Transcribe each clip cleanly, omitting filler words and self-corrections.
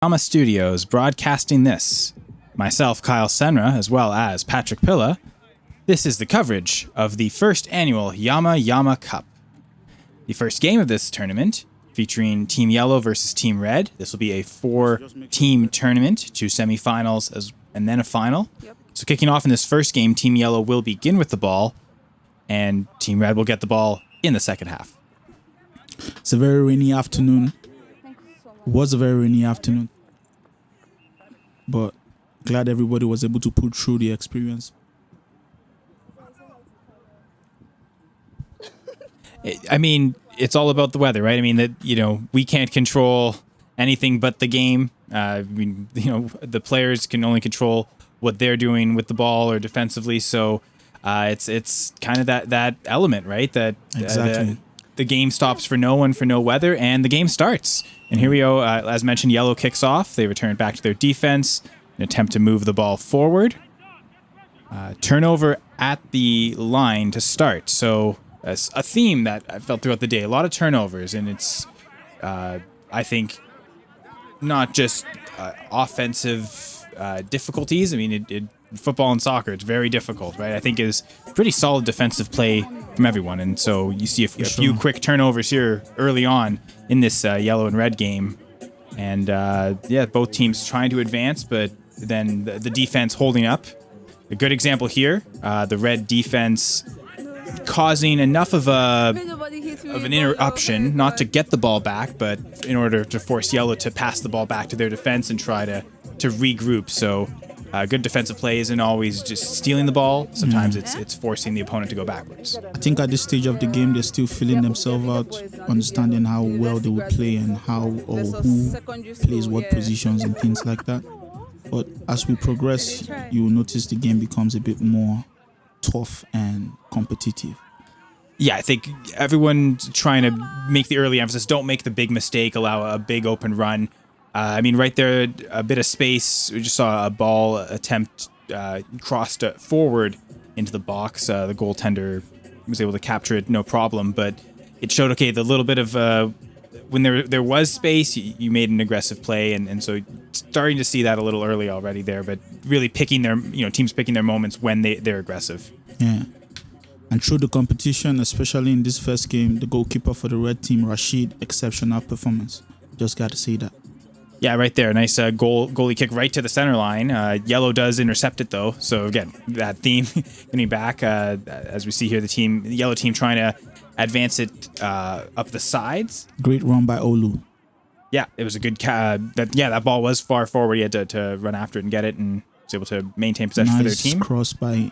Nyama Studios broadcasting this. Myself, Kyle Senra, as well as Patrick Pilla. This is the coverage of the first annual Nyama Cup. The first game of this tournament, featuring Team Yellow versus Team Red. This will be a 4-team tournament, 2 semifinals and then a final. Yep. So kicking off in this first game, Team Yellow will begin with the ball, and Team Red will get the ball in the second half. It's a very rainy afternoon. Was a very rainy afternoon, but glad everybody was able to pull through the experience. I mean, it's all about the weather, right? I mean, we can't control anything but the game. The players can only control what they're doing with the ball or defensively. So it's kind of that element, right? That exactly. The game stops for no one, for no weather, and the game starts. And here we go. As mentioned, Yellow kicks off. They return back to their defense, an attempt to move the ball forward. Turnover at the line to start. So that's a theme that I felt throughout the day. A lot of turnovers, and it's, I think, not just offensive difficulties. I mean, football and soccer, it's very difficult, right? I think is pretty solid defensive play from everyone. And so you see a few quick turnovers here early on in this Yellow and Red game. And both teams trying to advance, but then the defense holding up. A good example here, the Red defense causing enough of an interruption, not to get the ball back, but in order to force Yellow to pass the ball back to their defense and try to regroup. So good defensive play isn't always just stealing the ball. Sometimes it's forcing the opponent to go backwards. I think at this stage of the game, they're still feeling themselves out, understanding how well they will play and how or who plays what positions and things like that. But as we progress, you will notice the game becomes a bit more tough and competitive. Yeah, I think everyone's trying to make the early emphasis. Don't make the big mistake, allow a big open run. Right there, a bit of space. We just saw a ball attempt crossed forward into the box. The goaltender was able to capture it, no problem. But it showed, the little bit of when there was space, you made an aggressive play, and so starting to see that a little early already there. But really picking teams picking their moments when they're aggressive. Yeah. And through the competition, especially in this first game, the goalkeeper for the Red team, Rashid, exceptional performance. Just got to say that. Yeah, right there. Nice goalie kick right to the center line. Yellow does intercept it, though. So, again, that theme getting back. As we see here, the Yellow team trying to advance it up the sides. Great run by Olu. Yeah, it was a good... that ball was far forward. He had to run after it and get it, and was able to maintain possession for their team. Nice cross by...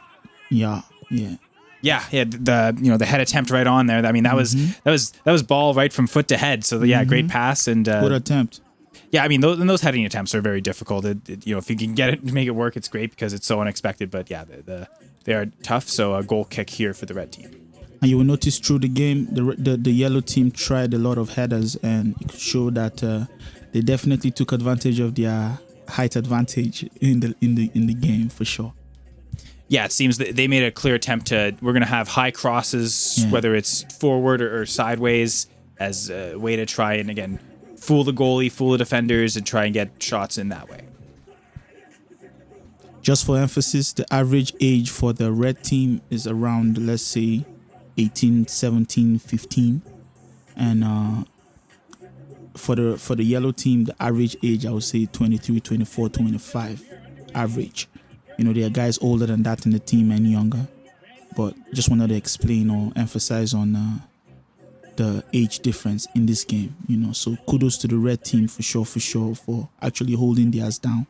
Yeah. The head attempt right on there. I mean, that was ball right from foot to head. So, great pass. And good attempt. Yeah, I mean, those heading attempts are very difficult. If you can get it, make it work, it's great because it's so unexpected. But yeah, they are tough. So a goal kick here for the Red team. And you will notice through the game, the Yellow team tried a lot of headers, and it could show that they definitely took advantage of their height advantage in the game for sure. Yeah, it seems that they made a clear attempt we're going to have high crosses, whether it's forward or sideways, as a way to try and, again, fool the goalie, fool the defenders, and try and get shots in that way. Just for emphasis, the average age for the Red team is around, let's say, 18, 17, 15. And for the Yellow team, the average age, I would say 23, 24, 25 average. There are guys older than that in the team and younger. But just wanted to explain or emphasize on the age difference in this game. So kudos to the Red team for sure, for actually holding theirs down.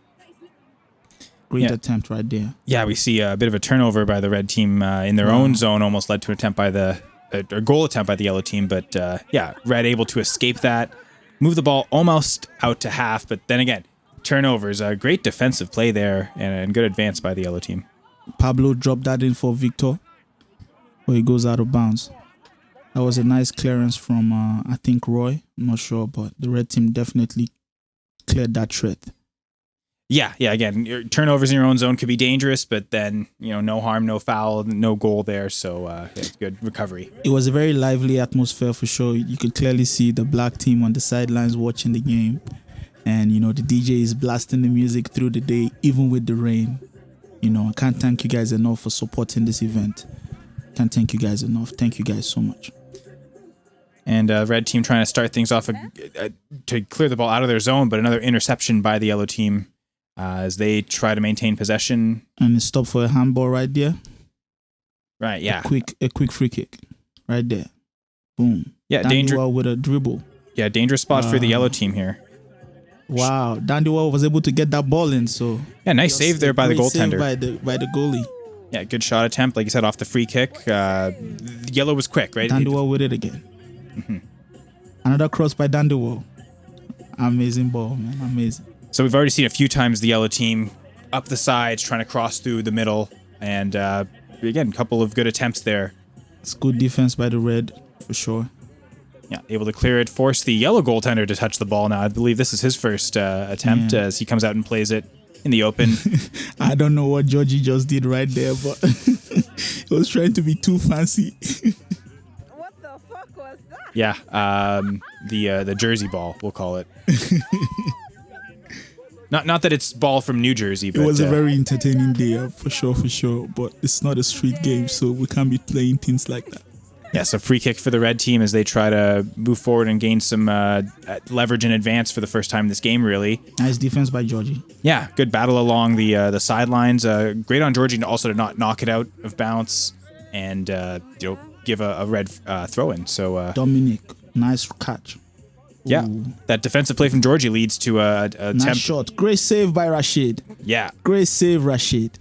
Great attempt right there. Yeah, we see a bit of a turnover by the Red team in their own zone, almost led to an attempt by a goal attempt by the Yellow team. But Red able to escape that, move the ball almost out to half, but then again, turnovers, a great defensive play there, and good advance by the Yellow team. Pablo dropped that in for Victor, where he goes out of bounds. That was a nice clearance from, I think, Roy. I'm not sure, but the Red team definitely cleared that threat. Yeah. Again, your turnovers in your own zone could be dangerous, but then, no harm, no foul, no goal there. So it's good recovery. It was a very lively atmosphere for sure. You could clearly see the black team on the sidelines watching the game. And, the DJ is blasting the music through the day, even with the rain. I can't thank you guys enough for supporting this event. Can't thank you guys enough. Thank you guys so much. And red team trying to start things off to clear the ball out of their zone, but another interception by the yellow team as they try to maintain possession. And it's stopped for a handball right there. Right, yeah. A quick free kick right there. Boom. Yeah, Dandy with a dribble. Yeah, dangerous spot for the yellow team here. Wow, Dandy was able to get that ball in. So yeah, nice save there by the goaltender. By the goalie. Yeah, good shot attempt, like you said, off the free kick. Yellow was quick, right? Dandy with it again. Mm-hmm. Another cross by Dandy. Amazing ball, man. Amazing. So we've already seen a few times the yellow team up the sides, trying to cross through the middle, and again, a couple of good attempts there. It's good defense by the red, for sure. Yeah, able to clear it, force the yellow goaltender to touch the ball now. I believe this is his first attempt as he comes out and plays it in the open. I don't know what Georgie just did right there, but he was trying to be too fancy. What the fuck was that? Yeah, the Jersey ball, we'll call it. Not that it's ball from New Jersey, but it was a very entertaining day, for sure. But it's not a street game, so we can't be playing things like that. Yeah, so free kick for the red team as they try to move forward and gain some leverage in advance for the first time in this game, really. Nice defense by Georgie. Yeah, good battle along the sidelines. Great on Georgie also to not knock it out of bounds and give a red throw-in. So Dominic, nice catch. Yeah, that defensive play from Georgie leads to a nice shot. Great save by Rashid. Yeah. Great save, Rashid.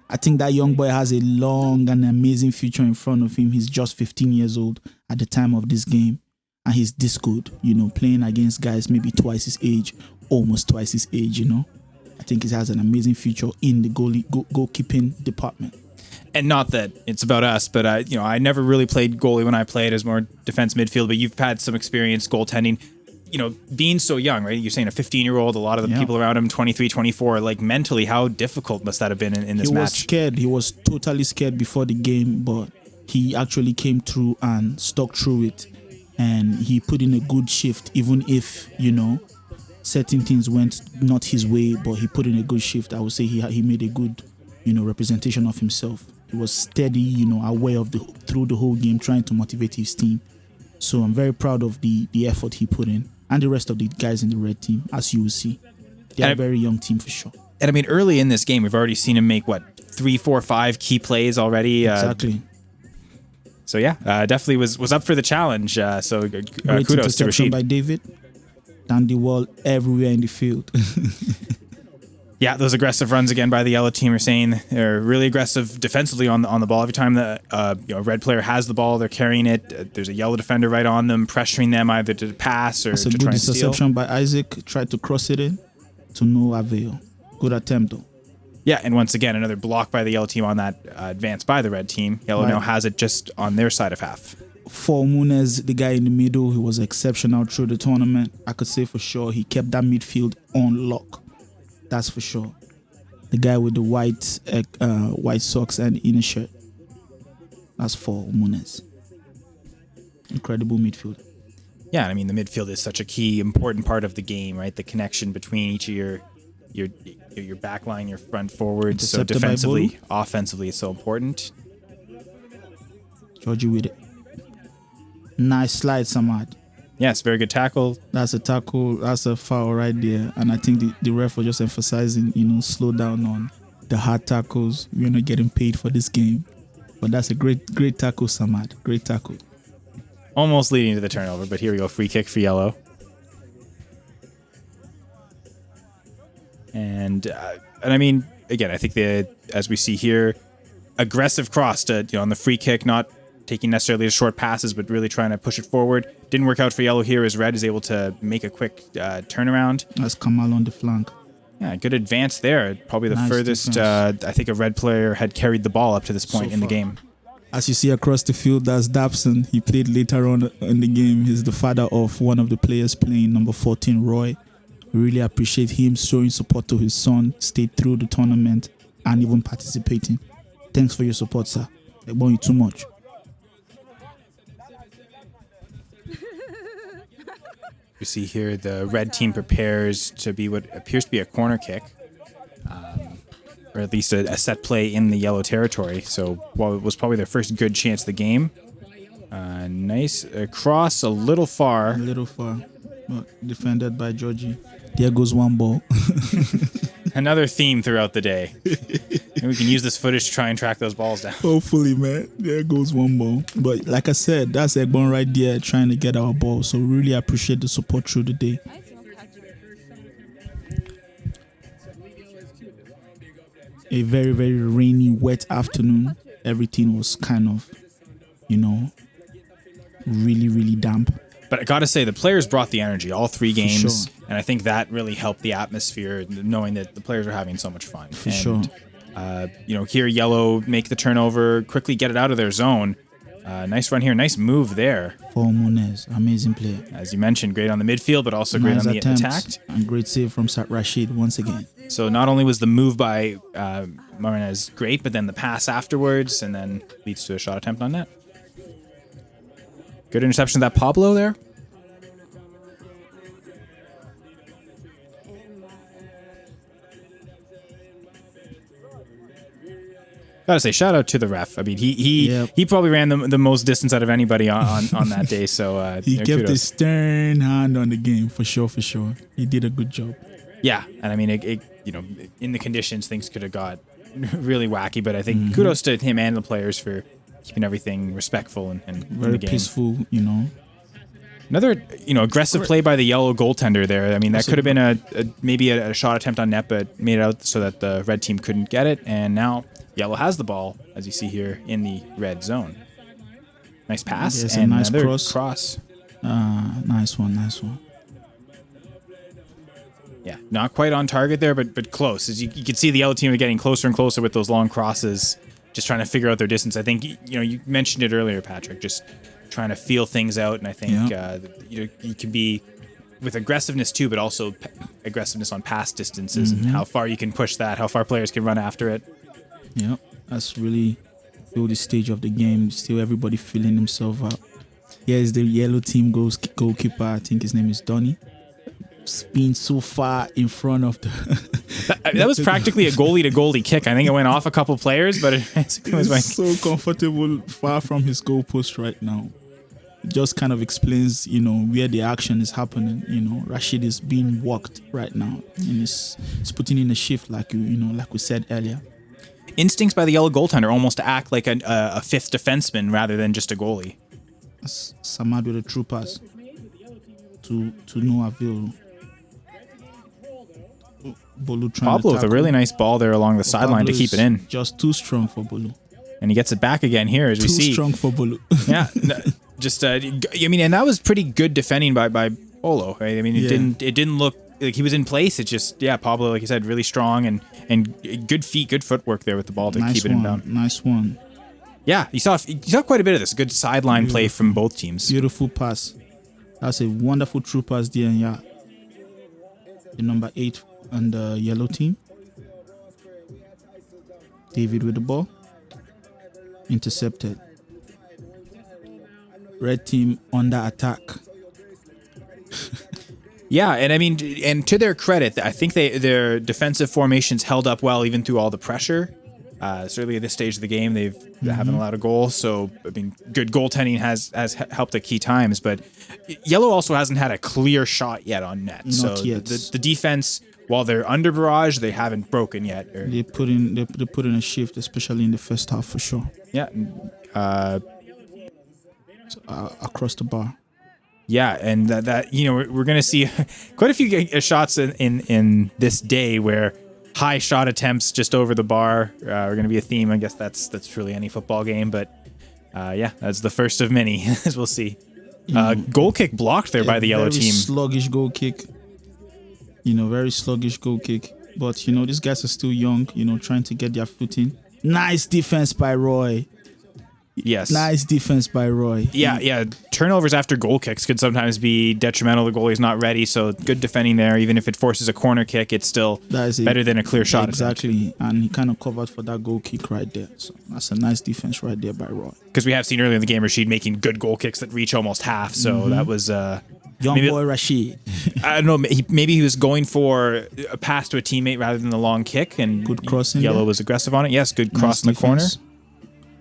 I think that young boy has a long and amazing future in front of him. He's just 15 years old at the time of this game. And he's this good, playing against guys maybe twice his age, almost twice his age, I think he has an amazing future in the goalkeeping department. And not that it's about us, but I never really played goalie when I played as more defense midfield, but you've had some experience goaltending. Being so young, right? You're saying a 15-year-old, a lot of the people around him, 23, 24, like mentally, how difficult must that have been in this match? He was scared. He was totally scared before the game, but he actually came through and stuck through it. And he put in a good shift, even if, certain things went not his way, but he put in a good shift. I would say he made a good, representation of himself. He was steady, aware of through the whole game, trying to motivate his team. So I'm very proud of the effort he put in. And the rest of the guys in the red team, as you will see. They're a very young team for sure. And I mean, early in this game, we've already seen him make, 3, 4, 5 key plays already? Exactly. So yeah, definitely was up for the challenge. So Great kudos to Rashid. By David. Down the wall everywhere in the field. Yeah, those aggressive runs again by the yellow team are saying they're really aggressive defensively on the ball. Every time the red player has the ball, they're carrying it. There's a yellow defender right on them, pressuring them either to pass or to try and steal. That's a good interception by Isaac. Tried to cross it in to no avail. Good attempt though. Yeah, and once again, another block by the yellow team on that advance by the red team. Yellow now has it just on their side of half. For Munez, the guy in the middle, he was exceptional through the tournament. I could say for sure he kept that midfield on lock. That's for sure. The guy with the white socks and inner shirt. That's for Munez. Incredible midfield. Yeah, I mean the midfield is such a key, important part of the game, right? The connection between each of your back line, your front forward. So defensively, offensively, it's so important. Georgie with it. Nice slide, Samad. Yes, very good tackle. That's a tackle. That's a foul right there. And I think the ref was just emphasizing, slow down on the hard tackles. We're not getting paid for this game. But that's a great tackle, Samad. Great tackle. Almost leading to the turnover, but here we go. Free kick for yellow. And I mean, again, I think as we see here, aggressive cross to, on the free kick, not taking necessarily the short passes, but really trying to push it forward. Didn't work out for yellow here as red is able to make a quick turnaround. That's Kamal on the flank. Yeah, good advance there. Probably the furthest I think a red player had carried the ball up to this point in the game. As you see across the field, that's Dabson. He played later on in the game. He's the father of one of the players playing, number 14, Roy. We really appreciate him showing support to his son, stayed through the tournament, and even participating. Thanks for your support, sir. They want you too much. You see here the red team prepares to be what appears to be a corner kick, or at least a set play in the yellow territory. So while it was probably their first good chance of the game, nice cross, a little far. But defended by Georgie. There goes one ball. Another theme throughout the day. Maybe we can use this footage to try and track those balls down. Hopefully, man. There goes one ball. But like I said, that's Egbon right there trying to get our ball. So really appreciate the support through the day. A very, very rainy, wet afternoon. Everything was kind of, really, really damp. But I got to say, the players brought the energy all 3 games. Sure. And I think that really helped the atmosphere, knowing that the players are having so much fun. For sure. Here Yellow make the turnover, quickly get it out of their zone. Nice run here, nice move there. For Munez, amazing player. As you mentioned, great on the midfield, but also great on the attack. And great save from Rashid once again. So not only was the move by Martinez great, but then the pass afterwards, and then leads to a shot attempt on net. Good interception of that Pablo there. Gotta say, shout out to the ref. I mean, he probably ran the most distance out of anybody on that day. So he kept kudos. a stern hand on the game for sure. He did a good job. Yeah, and I mean, in the conditions, things could have got really wacky. But I think kudos to him and the players for keeping everything respectful and very in the game. Peaceful. Another aggressive play by the yellow goaltender there. I mean, that could have been maybe a shot attempt on net, but made it out so that the red team couldn't get it. And now Yellow has the ball, as you see here, in the red zone. Nice pass and a nice another cross. Nice one. Yeah, not quite on target there, but close. As you can see, the yellow team are getting closer and closer with those long crosses, just trying to figure out their distance. I think you mentioned it earlier, Patrick, just trying to feel things out, and I think you can be with aggressiveness too, but also aggressiveness on pass distances and how far you can push that, how far players can run after it. Yeah, that's really the stage of the game. Still everybody feeling himself out. Here's the yellow team goalkeeper. I think his name is Donny. Being so far in front of the... that was practically a goalie-to-goalie kick. I think it went off a couple players, but it was like... so comfortable far from his goal post right now. It just kind of explains, where the action is happening. Rashid is being walked right now. And he's putting in a shift like we said earlier. Instincts by the yellow goaltender almost to act like a fifth defenseman rather than just a goalie. Samad with a true pass to no avail. Bolu Pablo with a really nice ball there along the sideline to keep it in. Just too strong for Bolu. And he gets it back again here as we see. Too strong for Bolu. Yeah. And that was pretty good defending by Bolo. Right? I mean, it didn't look like he was in place. It's just, Pablo, like you said, really strong and good feet, good footwork there with the ball to keep it in down. Nice one. Yeah, you saw quite a bit of this. Good sideline play from both teams. Beautiful pass. That's a wonderful true pass there. And the number 8 on the yellow team. David with the ball. Intercepted. Red team under attack. Yeah, and I mean, and to their credit, I think their defensive formations held up well even through all the pressure. Certainly at this stage of the game, they haven't allowed a goal. So, I mean, good goaltending has helped at key times. But Yellow also hasn't had a clear shot yet on net. Not yet. The defense, while they're under barrage, they haven't broken yet. They put in a shift, especially in the first half for sure. Yeah. Across the bar. Yeah, and that we're going to see quite a few shots in this day where high shot attempts just over the bar are going to be a theme. I guess that's truly any football game, but that's the first of many, as we'll see. Goal kick blocked there by the yellow team. Sluggish goal kick. Very sluggish goal kick. But these guys are still young. Trying to get their footing. Nice defense by Roy. Yes. Nice defense by Roy. Yeah. Turnovers after goal kicks could sometimes be detrimental. The goalie's not ready, so good defending there. Even if it forces a corner kick, it's still better than a clear shot. Exactly, and he kind of covered for that goal kick right there. So that's a nice defense right there by Roy. Because we have seen earlier in the game Rashid making good goal kicks that reach almost half, so that was Young maybe, boy Rashid. I don't know. Maybe he was going for a pass to a teammate rather than the long kick, and Good crossing Yellow there. was aggressive on it. Yes, good cross in the corner.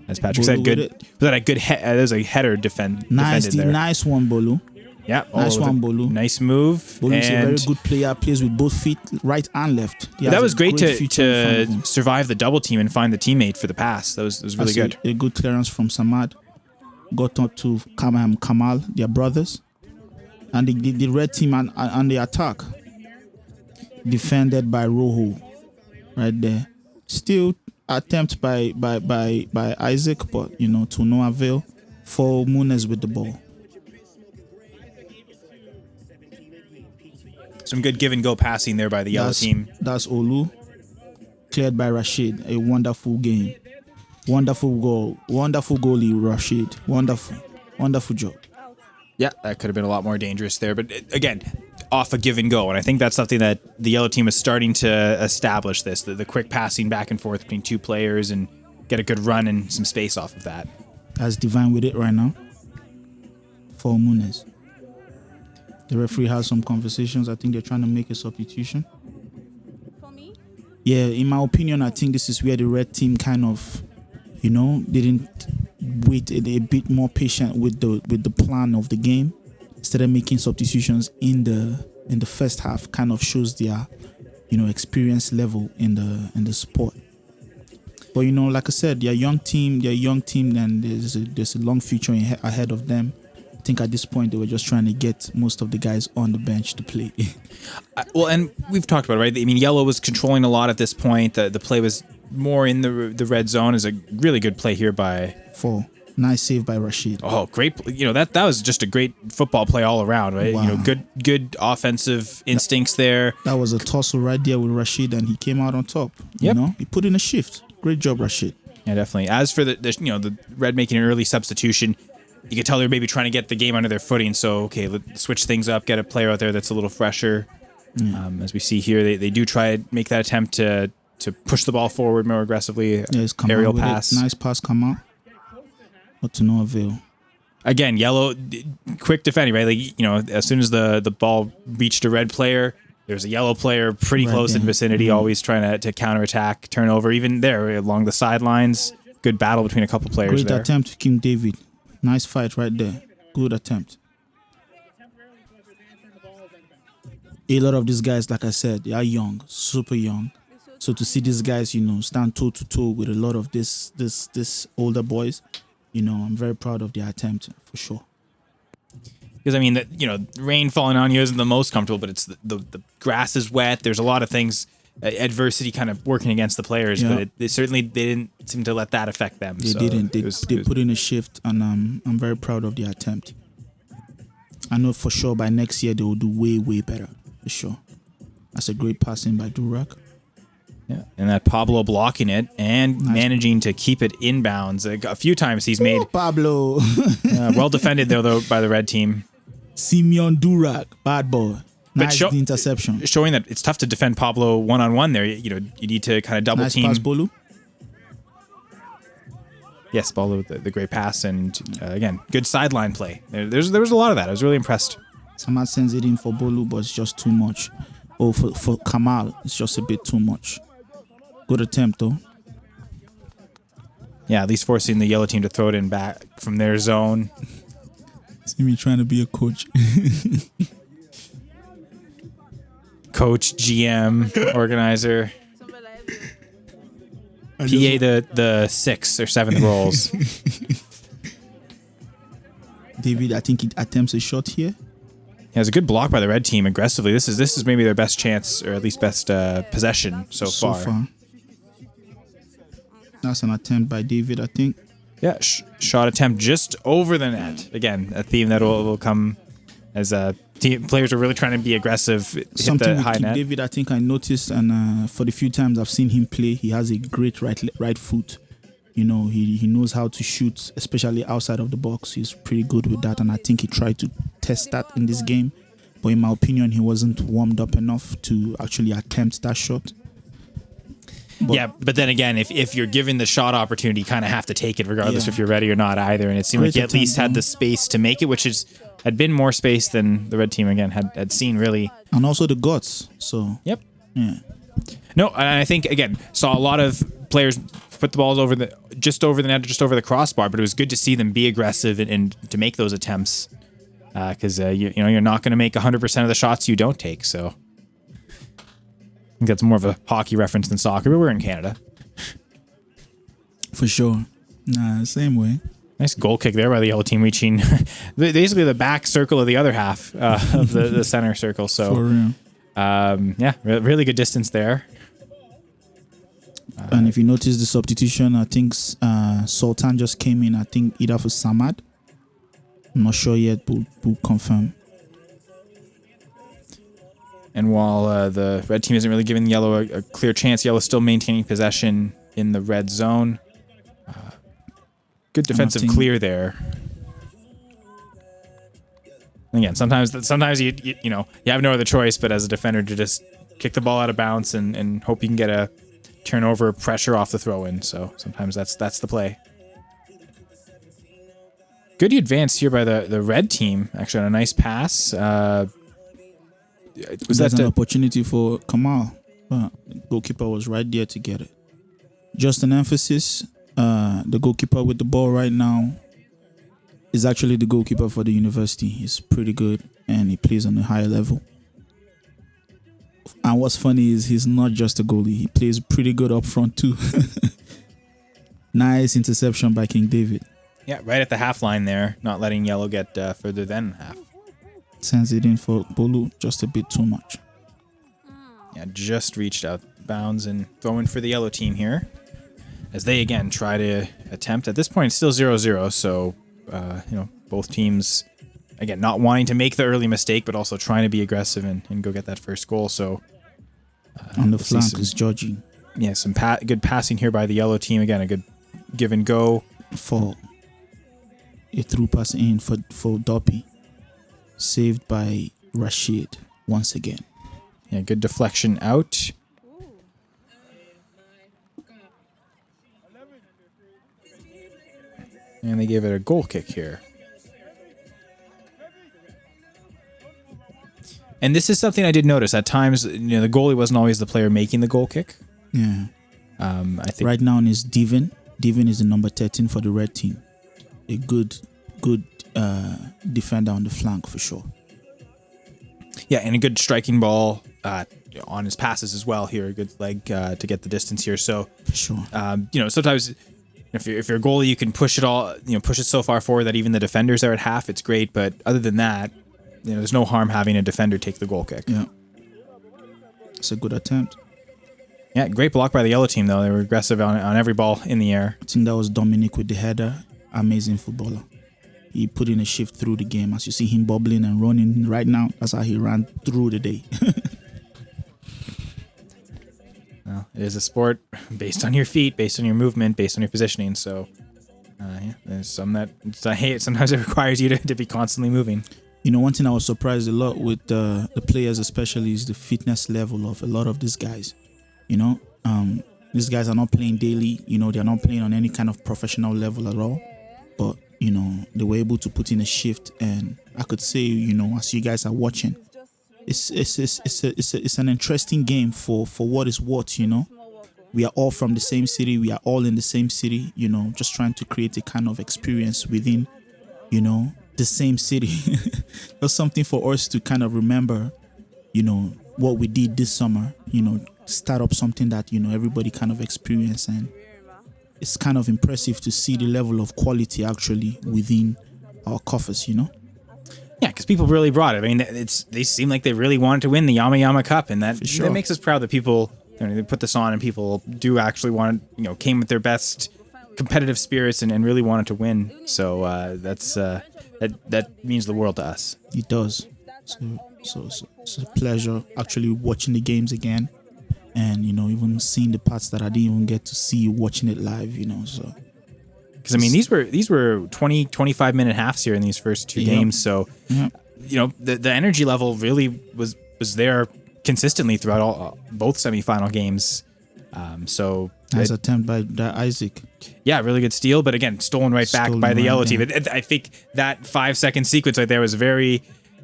As Patrick said, Bolu good. with Was it. that a good? There's a header defended there. Nice one, Bolu. Yeah, Nice one, Bolu. Nice move. Bolu is a very And good player. Plays with both feet, right and left. He that has was a great future in front of him. to survive the double team and find the teammate for the pass. That was really That's good. A good clearance from Samad. Got up to Kamal, their brothers. And the red team on the attack. Defended by Rojo. Right there. Still attempt by Isaac, but to no avail. For Muniz with the ball. Some good give and go passing there by the yellow team. That's Olu. Cleared by Rashid. A wonderful game. Wonderful goal. Wonderful goalie, Rashid. Wonderful job. Yeah, that could have been a lot more dangerous there. But again, off a give and go. And I think that's something that the yellow team is starting to establish this. The quick passing back and forth between two players and get a good run and some space off of that. That's Divine with it right now. For Muniz. The referee has some conversations. I think they're trying to make a substitution. For me? Yeah, in my opinion, I think this is where the red team kind of, didn't wait a bit more patient with the plan of the game. Instead of making substitutions in the first half, kind of shows their, experience level in the sport. But like I said, they're a young team, and there's a long future ahead of them. I think at this point they were just trying to get most of the guys on the bench to play. Well, and we've talked about it, right? I mean, yellow was controlling a lot at this point. The play was more in the red zone. Is a really good play here by. Nice save by Rashid. Oh, great! That was just a great football play all around, right? Wow. Good offensive instincts there. That was a tussle right there with Rashid, and he came out on top. Yep. He put in a shift. Great job, Rashid. Yeah, definitely. As for the red making an early substitution, you could tell they're maybe trying to get the game under their footing. So, okay, let's switch things up, get a player out there that's a little fresher. As we see here, they do try to make that attempt to push the ball forward more aggressively. Yes, aerial pass. Nice pass, come out. But to no avail. Again, yellow, quick defending, right? As soon as the ball reached a red player, there's a yellow player pretty close in vicinity, always trying to counterattack, turnover. Even there, along the sidelines, good battle between a couple players Great there. attempt, King David. Nice fight right there. Good attempt. A lot of these guys, like I said, they are young, super young. So to see these guys, stand toe to toe with a lot of this older boys, I'm very proud of their attempt for sure. Because rain falling on you isn't the most comfortable, but it's the grass is wet. There's a lot of things, adversity kind of working against the players, but they didn't seem to let that affect them. They didn't. They put in a shift, and I'm very proud of their attempt. I know for sure by next year they will do way, way better. For sure. That's a great passing by Durak. Yeah, and that Pablo blocking it and managing to keep it inbounds. A few times he's made. Pablo. Well defended though by the red team. Simeon Durak, bad boy. Nice But interception. Showing that it's tough to defend Pablo one-on-one there. You need to kind of double Nice team. pass, Bolu. Yes, Pablo with the great pass and again, good sideline play. There was a lot of that. I was really impressed. Samad sends it in for Bolu, but it's just too much. Oh, for Kamal, it's just a bit too much. Good attempt though. Yeah, at least forcing the yellow team to throw it in back from their zone. See me trying to be a coach. Coach, GM, organizer. PA the 6th or 7th roles. David, I think he attempts a shot here. Yeah, it was a good block by the red team aggressively. This is maybe their best chance, or at least best possession so far. That's an attempt by David, I think. Yeah, shot attempt just over the net. Again, a theme that will come as players are really trying to be aggressive, hit Something the high with net. David, I think I noticed, and for the few times I've seen him play, he has a great right foot. He knows how to shoot, especially outside of the box. He's pretty good with that, and I think he tried to test that in this game. But in my opinion, he wasn't warmed up enough to actually attempt that shot. Yeah, but then again, if you're given the shot opportunity, you kind of have to take it regardless if you're ready or not either. And it seemed like you at least had the space to make it, which had been more space than the red team, again, had seen really. And also the guts. So, Yep. yeah. No, and I think, again, saw a lot of players put the balls just over the net, just over the crossbar, but it was good to see them be aggressive and to make those attempts because, you're not going to make 100% of the shots you don't take, so. I think that's more of a hockey reference than soccer, but we're in Canada. For sure. Nah, same way. Nice goal kick there by the yellow team, reaching basically the back circle of the other half of the center circle. So, for real. Really good distance there. And if you notice the substitution, I think Sultan just came in, I think either for Samad. I'm not sure yet, but we'll confirm. And while the red team isn't really giving yellow a clear chance, yellow still maintaining possession in the red zone. Good defensive clear there. And again, sometimes you have no other choice but as a defender to just kick the ball out of bounds and hope you can get a turnover pressure off the throw-in. So sometimes that's the play. Good advance here by the red team, actually, on a nice pass. Was that an opportunity for Kamal? The goalkeeper was right there to get it. Just an emphasis, the goalkeeper with the ball right now is actually the goalkeeper for the university. He's pretty good and he plays on a higher level. And what's funny is he's not just a goalie. He plays pretty good up front too. Nice interception by King David. Yeah, right at the half line there, not letting yellow get further than half. Sends it in for Bolu, just a bit too much. Yeah, just reached out bounds and throwing for the yellow team here. As they again try to attempt. At this point, it's still 0-0, so both teams again not wanting to make the early mistake, but also trying to be aggressive and go get that first goal. So on the flank is Georgie. Yeah, some good passing here by the yellow team. Again, a good give and go. For a through pass in for Doppy. Saved by Rashid once again. Yeah, good deflection out. And they gave it a goal kick here. And this is something I did notice. At times, the goalie wasn't always the player making the goal kick. Yeah. I think right now is Devin. Devin is the number 13 for the red team. A good defender on the flank for sure. Yeah, and a good striking ball on his passes as well here. A good leg to get the distance here. So, for sure. Sometimes if you're a goalie, you can push it so far forward that even the defenders are at half. It's great, but other than that, there's no harm having a defender take the goal kick. Yeah, it's a good attempt. Yeah, great block by the yellow team though. They were aggressive on every ball in the air. I think that was Dominic with the header. Amazing footballer. He put in a shift through the game. As you see him bubbling and running right now, that's how he ran through the day. Well, it is a sport based on your feet, based on your movement, based on your positioning. So, there's some that sometimes it requires you to be constantly moving. One thing I was surprised a lot with the players, especially, is the fitness level of a lot of these guys. These guys are not playing daily. They're not playing on any kind of professional level at all. But they were able to put in a shift, and I could say, as you guys are watching, it's an interesting game for what it's worth. We are all from the same city. We are all in the same city. Just trying to create a kind of experience within, the same city. Just something for us to kind of remember, what we did this summer. Start up something that everybody kind of experience, and it's kind of impressive to see the level of quality actually within our coffers. Yeah, because people really brought it. I mean, they seem like they really wanted to win the Nyama Cup, and that makes us proud that people they put this on and people do actually want came with their best competitive spirits and really wanted to win. So that means the world to us. It does. So it's a pleasure actually watching the games again, and even seeing the parts that I didn't even get to see watching it live. So. Because these were 20-25 minute halves here in these first two games, so the energy level really was there consistently throughout both semifinal games. So Nice attempt by Isaac. yeah, really good steal, but again, stolen right back Stolen by the right yellow there. team. I think that 5-second sequence right there was very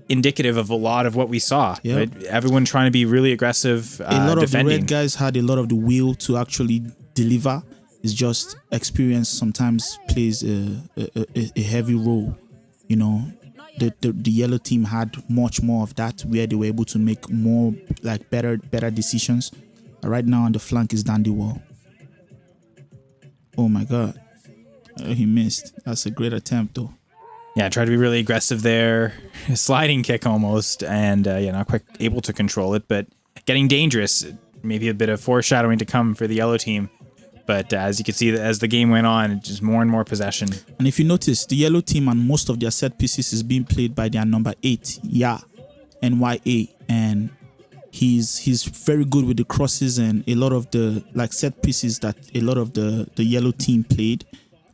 indicative of a lot of what we saw. Yep. Right? Everyone trying to be really aggressive, A lot of the defending. red guys had a lot of the will to actually deliver. It's just experience sometimes plays a heavy role. You know, the yellow team had much more of that, where they were able to make more like better decisions. Right now on the flank is Dandy Wall. Oh my God, he missed. That's a great attempt though. Yeah, tried to be really aggressive there. Sliding kick almost, and not quite able to control it, but getting dangerous. Maybe a bit of foreshadowing to come for the yellow team. But as you can see, as the game went on, just more and more possession. And if you notice, the yellow team and most of their set pieces is being played by their number 8, NYA, and he's very good with the crosses, and a lot of the like set pieces that a lot of the yellow team played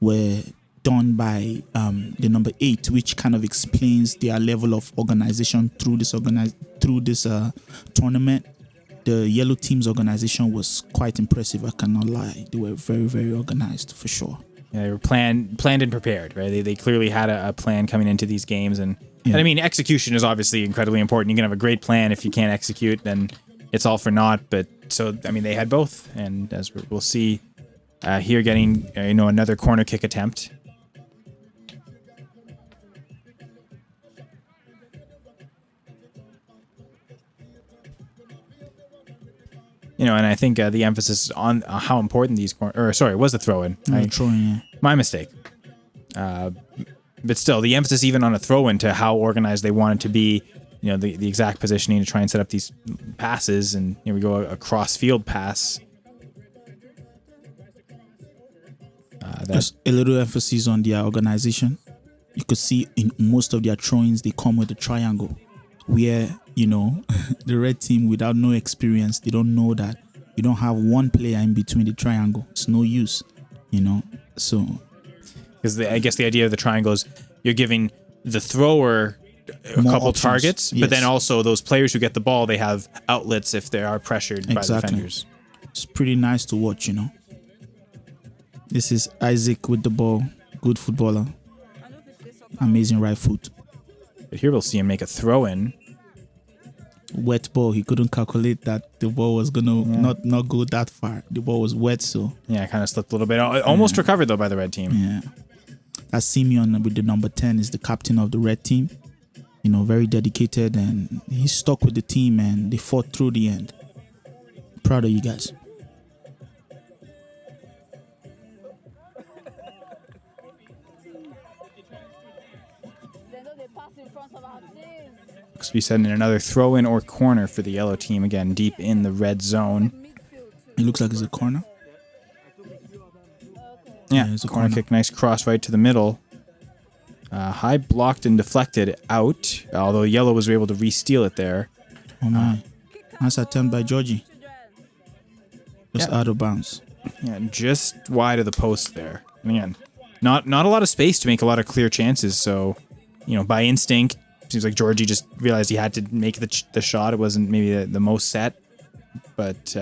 were done by the number 8, which kind of explains their level of organization through this tournament. The yellow team's organization was quite impressive. I cannot lie. They were very, very organized for sure. Yeah, they were planned and prepared, right? They clearly had a plan coming into these games, and I mean, execution is obviously incredibly important. You can have a great plan if you can't execute, then it's all for naught. But so I mean, they had both, and as we'll see here, getting another corner kick attempt. And I think the emphasis on how important these was the throw-in. My mistake. But still, the emphasis even on a throw-in to how organized they want it to be, the exact positioning to try and set up these passes, and here we go, a cross-field pass. Just a little emphasis on their organization. You could see in most of their throw-ins, they come with a triangle, where the red team, without no experience, they don't know that you don't have one player in between the triangle. It's no use, so because I guess the idea of the triangle is you're giving the thrower a more couple options. targets, Yes. but then also those players who get the ball, they have outlets if they are pressured by the defenders. It's pretty nice to watch. This is Isaac with the ball, good footballer, amazing right foot. But here we'll see him make a throw-in. Wet ball. He couldn't calculate that the ball was gonna not go that far. The ball was wet, so yeah, kind of slipped a little bit. Almost recovered though by the red team. Yeah, that's Simeon with the number 10 is the captain of the red team. Very dedicated, and he stuck with the team, and they fought through the end. Proud of you guys. Looks to be setting another throw-in or corner for the yellow team, again deep in the red zone. It looks like it's a corner. Yeah, it's a corner kick, nice cross right to the middle. High blocked and deflected out, although yellow was able to re-steal it there. Oh my, nice attempt by Georgie. Just out of bounds. Yeah, just wide of the post there. And again, not a lot of space to make a lot of clear chances. So, by instinct, seems like Georgie just realized he had to make the shot. It wasn't maybe the most set, but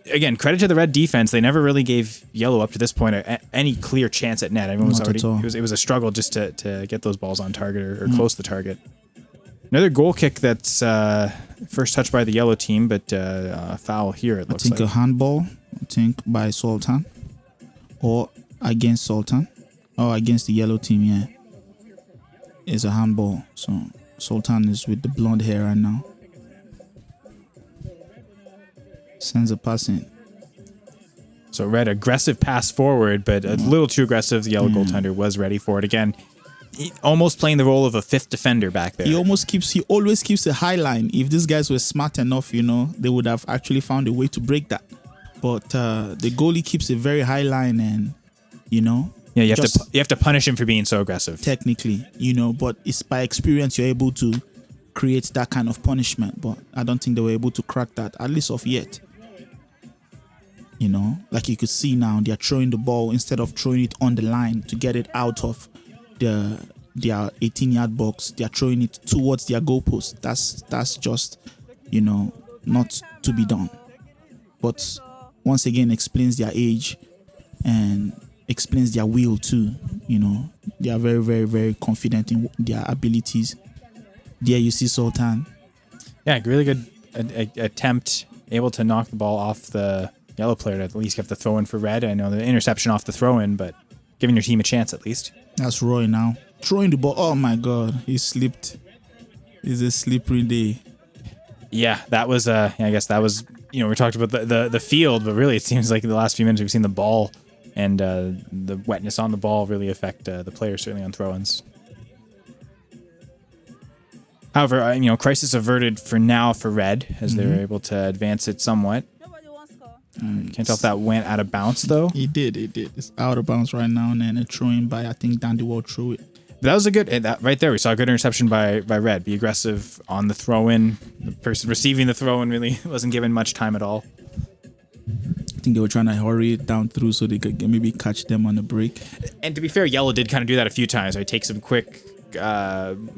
again, credit to the red defense. They never really gave yellow up to this point any clear chance at net. Everyone was already. It was a struggle just to get those balls on target or close to the target. Another goal kick that's first touched by the yellow team, but foul here. It looks like a handball. I think by Sultan, or against Sultan, or against the yellow team. Yeah. Is a handball. So Sultan is with the blonde hair right now. Sends a pass in. So red aggressive pass forward, but a little too aggressive. The yellow goaltender was ready for it again. He almost playing the role of a fifth defender back there. He always keeps a high line. If these guys were smart enough, they would have actually found a way to break that. But the goalie keeps a very high line, and yeah, you have to punish him for being so aggressive. Technically, but it's by experience you're able to create that kind of punishment. But I don't think they were able to crack that, at least of yet. Like you could see now, they're throwing the ball instead of throwing it on the line to get it out of their 18-yard box. They're throwing it towards their goalpost. That's just, not to be done. But once again explains their age and explains their will too. You know, they are very, very, very confident in their abilities. There you see Sultan. Yeah, really good attempt, able to knock the ball off the yellow player to at least get the throw in for red. I know the interception off the throw in, but giving your team a chance at least. That's Roy now. Throwing the ball. Oh my God, he slipped. It's a slippery day. Yeah, that was, I guess that was, we talked about the field, but really it seems like in the last few minutes we've seen the ball and the wetness on the ball really affect the players, certainly on throw-ins. However, crisis averted for now for red, as they were able to advance it somewhat. Can't tell if that went out of bounds, though. He did. It's out of bounds right now, and then a throw-in by, I think, Dandy Wall threw it. But that was a good, right there, we saw a good interception by red. Be aggressive on the throw-in. The person receiving the throw-in really wasn't given much time at all. I think they were trying to hurry it down through so they could maybe catch them on the break. And to be fair, yellow did kind of do that a few times. Right? Take some quick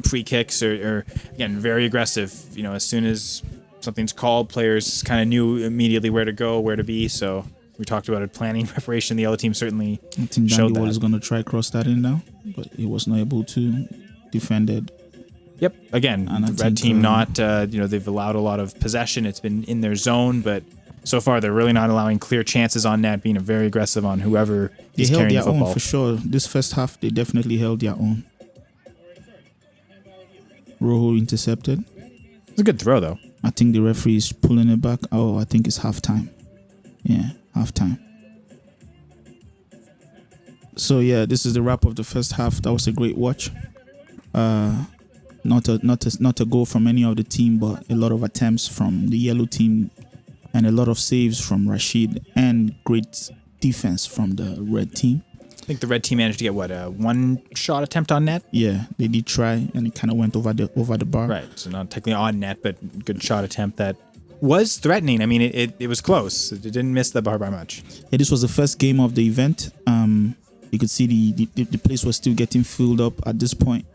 free kicks or again, very aggressive. As soon as something's called, players kind of knew immediately where to go, where to be. So we talked about it, planning, preparation. The yellow team certainly I think showed Dandy Wall that. is going to try cross that in now, but he was not able to defend it. Yep. Again, And I the red think, team not, they've allowed a lot of possession. It's been in their zone, but so far they're really not allowing clear chances on net, being very aggressive on whoever They is held carrying their the football. own for sure. This first half, they definitely held their own. Rojo intercepted. It's a good throw, though. I think the referee is pulling it back. Oh, I think it's halftime. Yeah, halftime. So yeah, this is the wrap of the first half. That was a great watch. Not a goal from any of the team, but a lot of attempts from the yellow team, and a lot of saves from Rashid, and great defense from the red team. I think the red team managed to get a one-shot attempt on net. Yeah, they did try, and it kind of went over the bar. Right, so not technically on net, but good shot attempt that was threatening. I mean, it was close. It didn't miss the bar by much. Yeah, this was the first game of the event. You could see the place was still getting filled up at this point,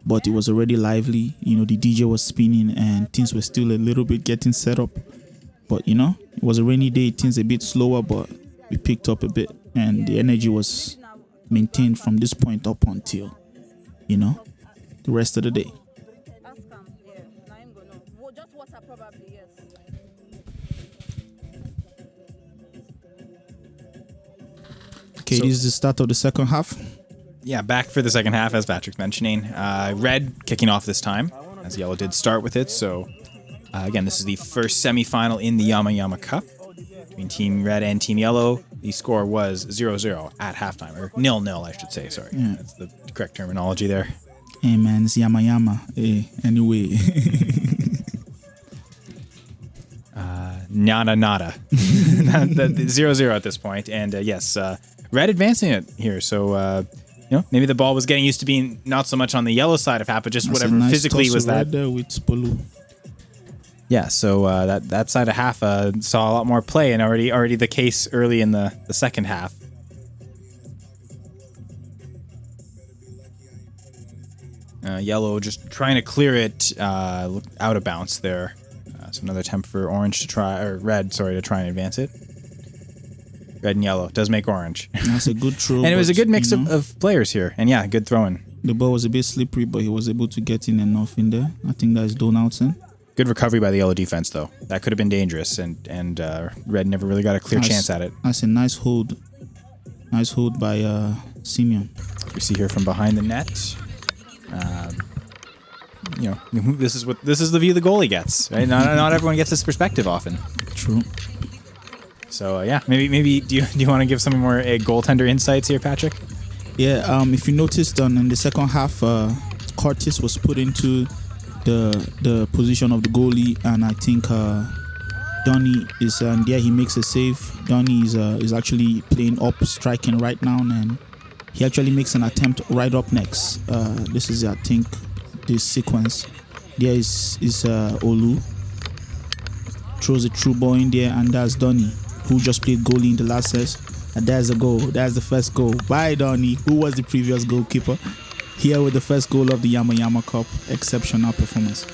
but it was already lively. The DJ was spinning, and things were still a little bit getting set up. But it was a rainy day. Things a bit slower, but we picked up a bit, and the energy was maintained from this point up until, the rest of the day. Ask him, yeah. Now him go know. Well, just WhatsApp probably, yes. Okay, this is the start of the second half. Yeah, back for the second half, as Patrick's mentioning. Red kicking off this time, as yellow did start with it. So, again, this is the first semifinal in the Nyama Cup between Team Red and Team Yellow. The score was 0-0 at halftime, or 0-0, I should say. Sorry, that's the correct terminology there. Hey man, it's Nyama. Hey, anyway. Nada. 0-0 at this point. And yes, Red advancing it here. So, maybe the ball was getting used to being not so much on the yellow side of half, but just That's whatever a nice physically was tussle that. right there with Spolu. Yeah, so that side of half saw a lot more play, and already the case early in the second half. Yellow just trying to clear it out of bounds there. So another attempt for orange to try, or red, sorry, to try and advance it. Red and yellow does make orange. That's a good throw. And it was a but, good mix of players here. And yeah, good throwing. The ball was a bit slippery, but he was able to get in enough in there. I think that's Donaldson. Good recovery by the yellow defense, though. That could have been dangerous, and red never really got a clear chance at it. That's a nice hold. Nice hold by Simeon. We see here from behind the net. This is the view the goalie gets, right? Not everyone gets this perspective often. True. So maybe do you want to give some more goaltender insights here, Patrick? Yeah. If you noticed, in the second half, Curtis was put into the position of the goalie, and I think Donny is there. He makes a save. Donny is actually playing up, striking right now, and he actually makes an attempt right up next. This is, I think, this sequence. There is Olu throws a true ball in there, and that's Donny, who just played goalie in the last set. And there's the goal. That's the first goal by Donny, who was the previous goalkeeper. Here with the first goal of the Nyama Cup. Exceptional performance.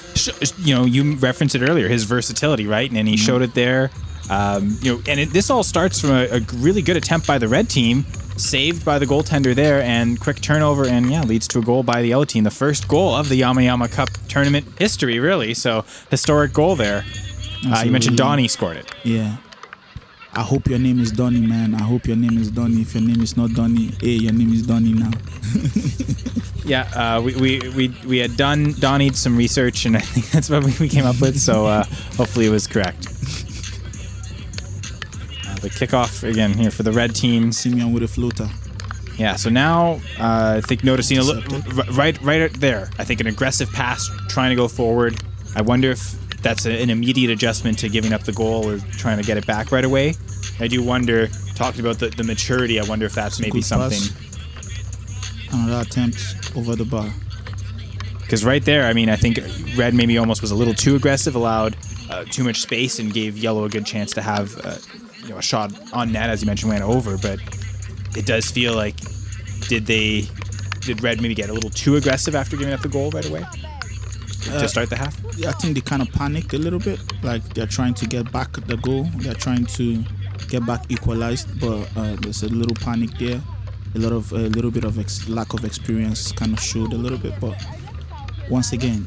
You referenced it earlier, his versatility, right? And he showed it there. This all starts from a really good attempt by the red team, saved by the goaltender there, and quick turnover, and leads to a goal by the yellow team. The first goal of the Yama Cup tournament history, really. So historic goal there. You mentioned Donnie scored it. Yeah. I hope your name is Donnie, man. I hope your name is Donnie. If your name is not Donnie, hey, your name is Donnie now. We had done Donnie some research, and I think that's what we came up with. So hopefully it was correct. The kickoff again here for the red team. Simeon with a floater. Yeah. So now I think noticing a little right there. I think an aggressive pass trying to go forward. I wonder if that's an immediate adjustment to giving up the goal or trying to get it back right away. I do wonder, talking about the maturity, I wonder if that's maybe something. Another attempt over the bar. Because right there, I mean, I think red maybe almost was a little too aggressive, allowed too much space, and gave yellow a good chance to have a shot on net, as you mentioned, went over. But it does feel like, did red maybe get a little too aggressive after giving up the goal right away? To start the half? I think they kind of panicked a little bit. Like they're trying to get back the goal. They're trying to get back equalized, but there's a little panic there. A little bit of lack of experience kind of showed a little bit. But once again,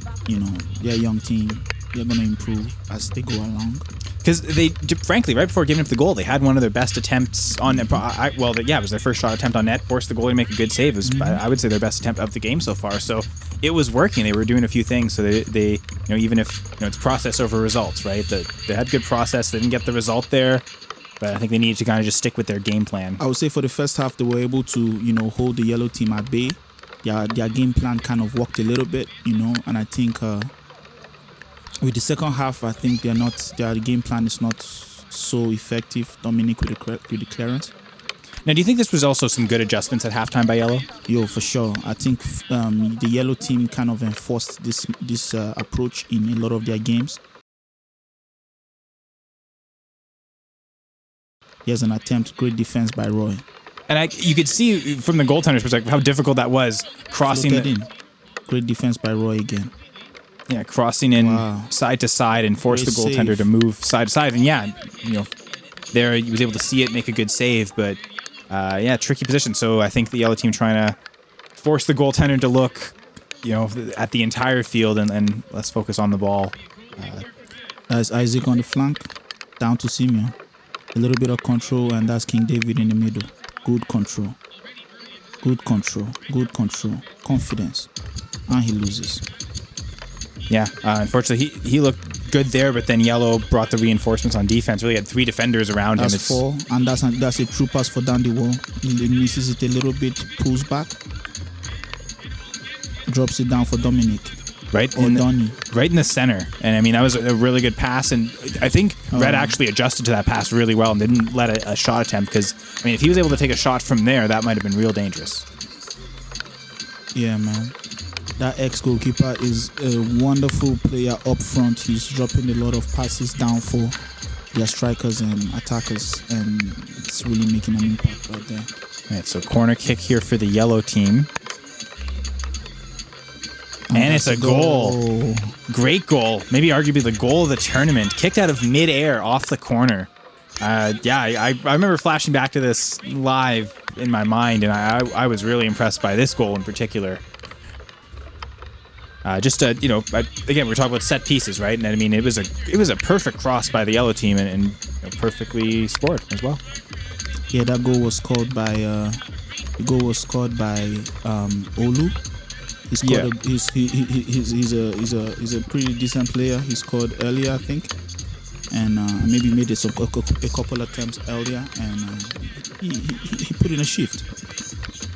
they're a young team. They're going to improve as they go along. Because they, frankly, right before giving up the goal, they had one of their best attempts on net. It was their first shot attempt on net, forced the goalie to make a good save. It was, I would say, their best attempt of the game so far. So it was working. They were doing a few things. So they even if it's process over results, right? They had good process. They didn't get the result there, but I think they needed to kind of just stick with their game plan. I would say for the first half, they were able to hold the yellow team at bay. Their game plan kind of worked a little bit, and I think. With the second half, I think their game plan is not so effective. Dominic with the clearance. Now, do you think this was also some good adjustments at halftime by yellow? Yo, for sure. I think the yellow team kind of enforced this approach in a lot of their games. Here's an attempt, great defense by Roy. And you could see from the goaltender's perspective how difficult that was crossing in. Great defense by Roy again. Yeah, crossing in side to side and force the goaltender to move side to side. And there he was able to see it, make a good save, but tricky position. So I think the yellow team trying to force the goaltender to look, at the entire field and let's focus on the ball. As Isaac on the flank, down to Simeon. A little bit of control, and that's King David in the middle. Good control. Confidence. And he loses. Yeah, unfortunately, he looked good there, but then yellow brought the reinforcements on defense. Really had 3 defenders around him. That's 4, and that's a true pass for down the wall. He misses it a little bit, pulls back, drops it down for Dominic. Right in the center. And I mean, that was a really good pass, and I think Red actually adjusted to that pass really well and didn't let a shot attempt, because, I mean, if he was able to take a shot from there, that might have been real dangerous. Yeah, man. That ex-goalkeeper is a wonderful player up front. He's dropping a lot of passes down for their strikers and attackers, and it's really making an impact right there. All right, so corner kick here for the yellow team. And it's a goal. Great goal. Maybe arguably the goal of the tournament. Kicked out of midair off the corner. I remember flashing back to this live in my mind, and I was really impressed by this goal in particular. Again, we're talking about set pieces, right? And I mean, it was a perfect cross by the yellow team, and perfectly scored as well. Yeah, that goal was scored by Olu. He scored. He's a pretty decent player. He scored earlier, I think, and maybe made a couple attempts earlier, and he put in a shift.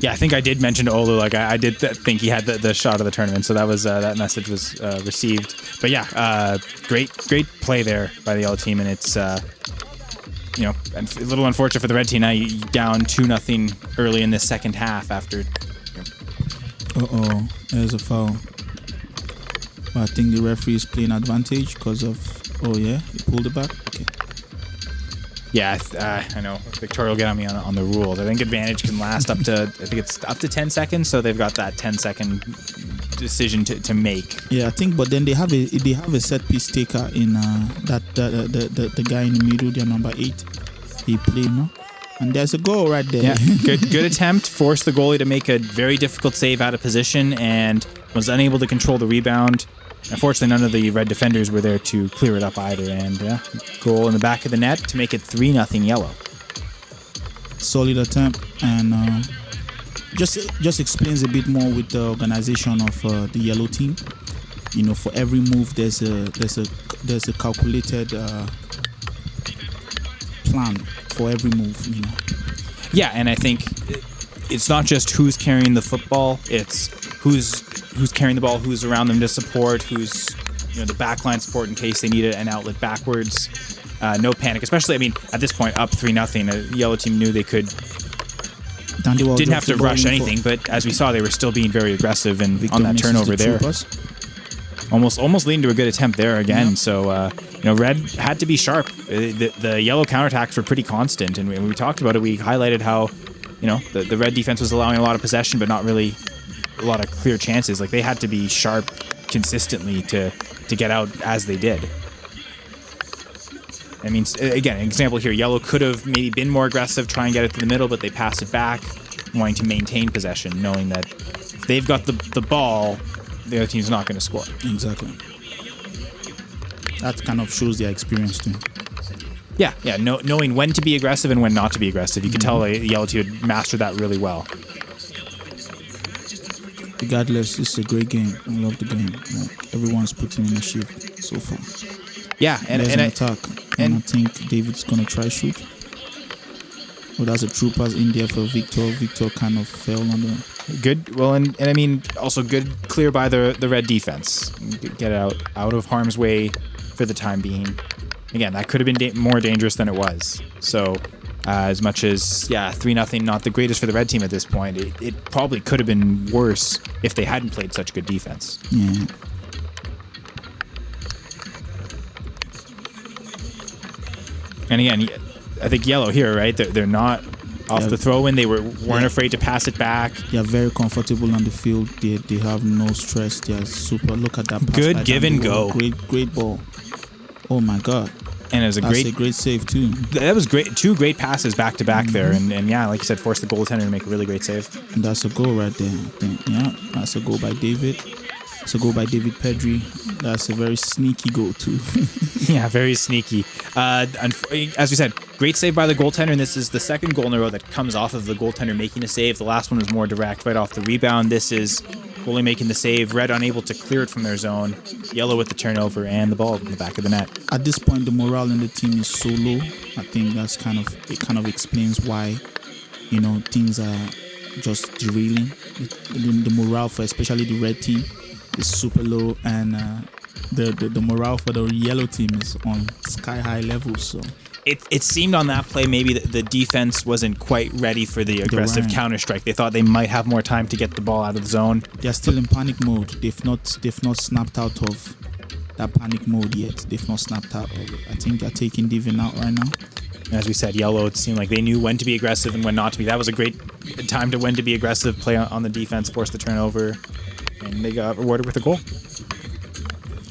Yeah, I think I did mention to Olu. Like I did think he had the shot of the tournament, so that was that message was received. But great play there by the yellow team, and it's a little unfortunate for the red team. Now you down 2-0 early in the second half after. There's a foul. But I think the referee is playing advantage because of. Oh yeah, he pulled it back. Okay. Yeah, I know. Victoria will get on me on the rules. I think advantage can last up to, I think it's up to 10 seconds, so they've got that 10-second decision to make. Yeah, I think, but then they have a set piece taker in the guy in the middle, their number 8. He played, no? And there's a goal right there. Yeah, good attempt. Forced the goalie to make a very difficult save out of position and was unable to control the rebound. Unfortunately, none of the red defenders were there to clear it up either. And goal in the back of the net to make it 3-0 Yellow. Solid attempt, and just explains a bit more with the organization of the Yellow team. You know, for every move, there's a calculated plan for every move. You know. Yeah, and I think it's not just who's carrying the football; it's who's carrying the ball, who's around them to support, who's the backline support in case they need an outlet backwards. No panic, especially, I mean, at this point, up 3-0. The Yellow team knew they didn't have to rush anything, but as we saw, they were still being very aggressive and on that turnover there. Almost leading to a good attempt there again. Yep. So, Red had to be sharp. The Yellow counterattacks were pretty constant, and when we talked about it, we highlighted how, the Red defense was allowing a lot of possession, but not really a lot of clear chances. Like, they had to be sharp consistently to get out as they did. I mean, again, an example here, Yellow could have maybe been more aggressive, try and get it to the middle, but they passed it back, wanting to maintain possession, knowing that if they've got the ball, the other team's not going to score. Exactly. That kind of shows their experience too. Yeah, knowing when to be aggressive and when not to be aggressive. You could tell the Yellow team had mastered that really well. Regardless, it's a great game. I love the game. Everyone's putting in a shift so far. Yeah, and attack. And I think David's gonna try shoot. Well, that's a troopers in there for Victor. Victor kind of fell on the good. Well, and I mean also good clear by the Red defense. Get it out of harm's way for the time being. Again, that could have been more dangerous than it was. So, as much as 3-0, not the greatest for the Red team at this point. It probably could have been worse if they hadn't played such good defense. Yeah. And again, I think Yellow here, right? They're not off the throw-in. They weren't afraid to pass it back. They're very comfortable on the field. They have no stress. They're super. Look at that pass. Good give and go. Great ball. Oh my God. And it was a great save too. That was great. 2 great passes back to back there, and like you said, forced the goaltender to make a really great save. And that's a goal right there. Yeah, that's a goal by David. It's a goal by David Pedri. That's a very sneaky goal too. Yeah, very sneaky. As we said, great save by the goaltender, and this is the second goal in a row that comes off of the goaltender making a save. The last one was more direct, right off the rebound. This is goalie making the save. Red unable to clear it from their zone. Yellow with the turnover and the ball in the back of the net. At this point, the morale in the team is so low. I think that's kind of explains why, things are just derailing. The morale for especially the Red team is super low, and the morale for the Yellow team is on sky high levels. So it seemed on that play maybe the defense wasn't quite ready for the aggressive counter strike. They thought they might have more time to get the ball out of the zone. They're still in panic mode. They've not snapped out of that panic mode yet. They've not snapped out of it. I think they're taking Divin out right now. As we said, Yellow, it seemed like they knew when to be aggressive and when not to be. That was a great time to when to be aggressive, play on the defense, force the turnover, and they got rewarded with a goal.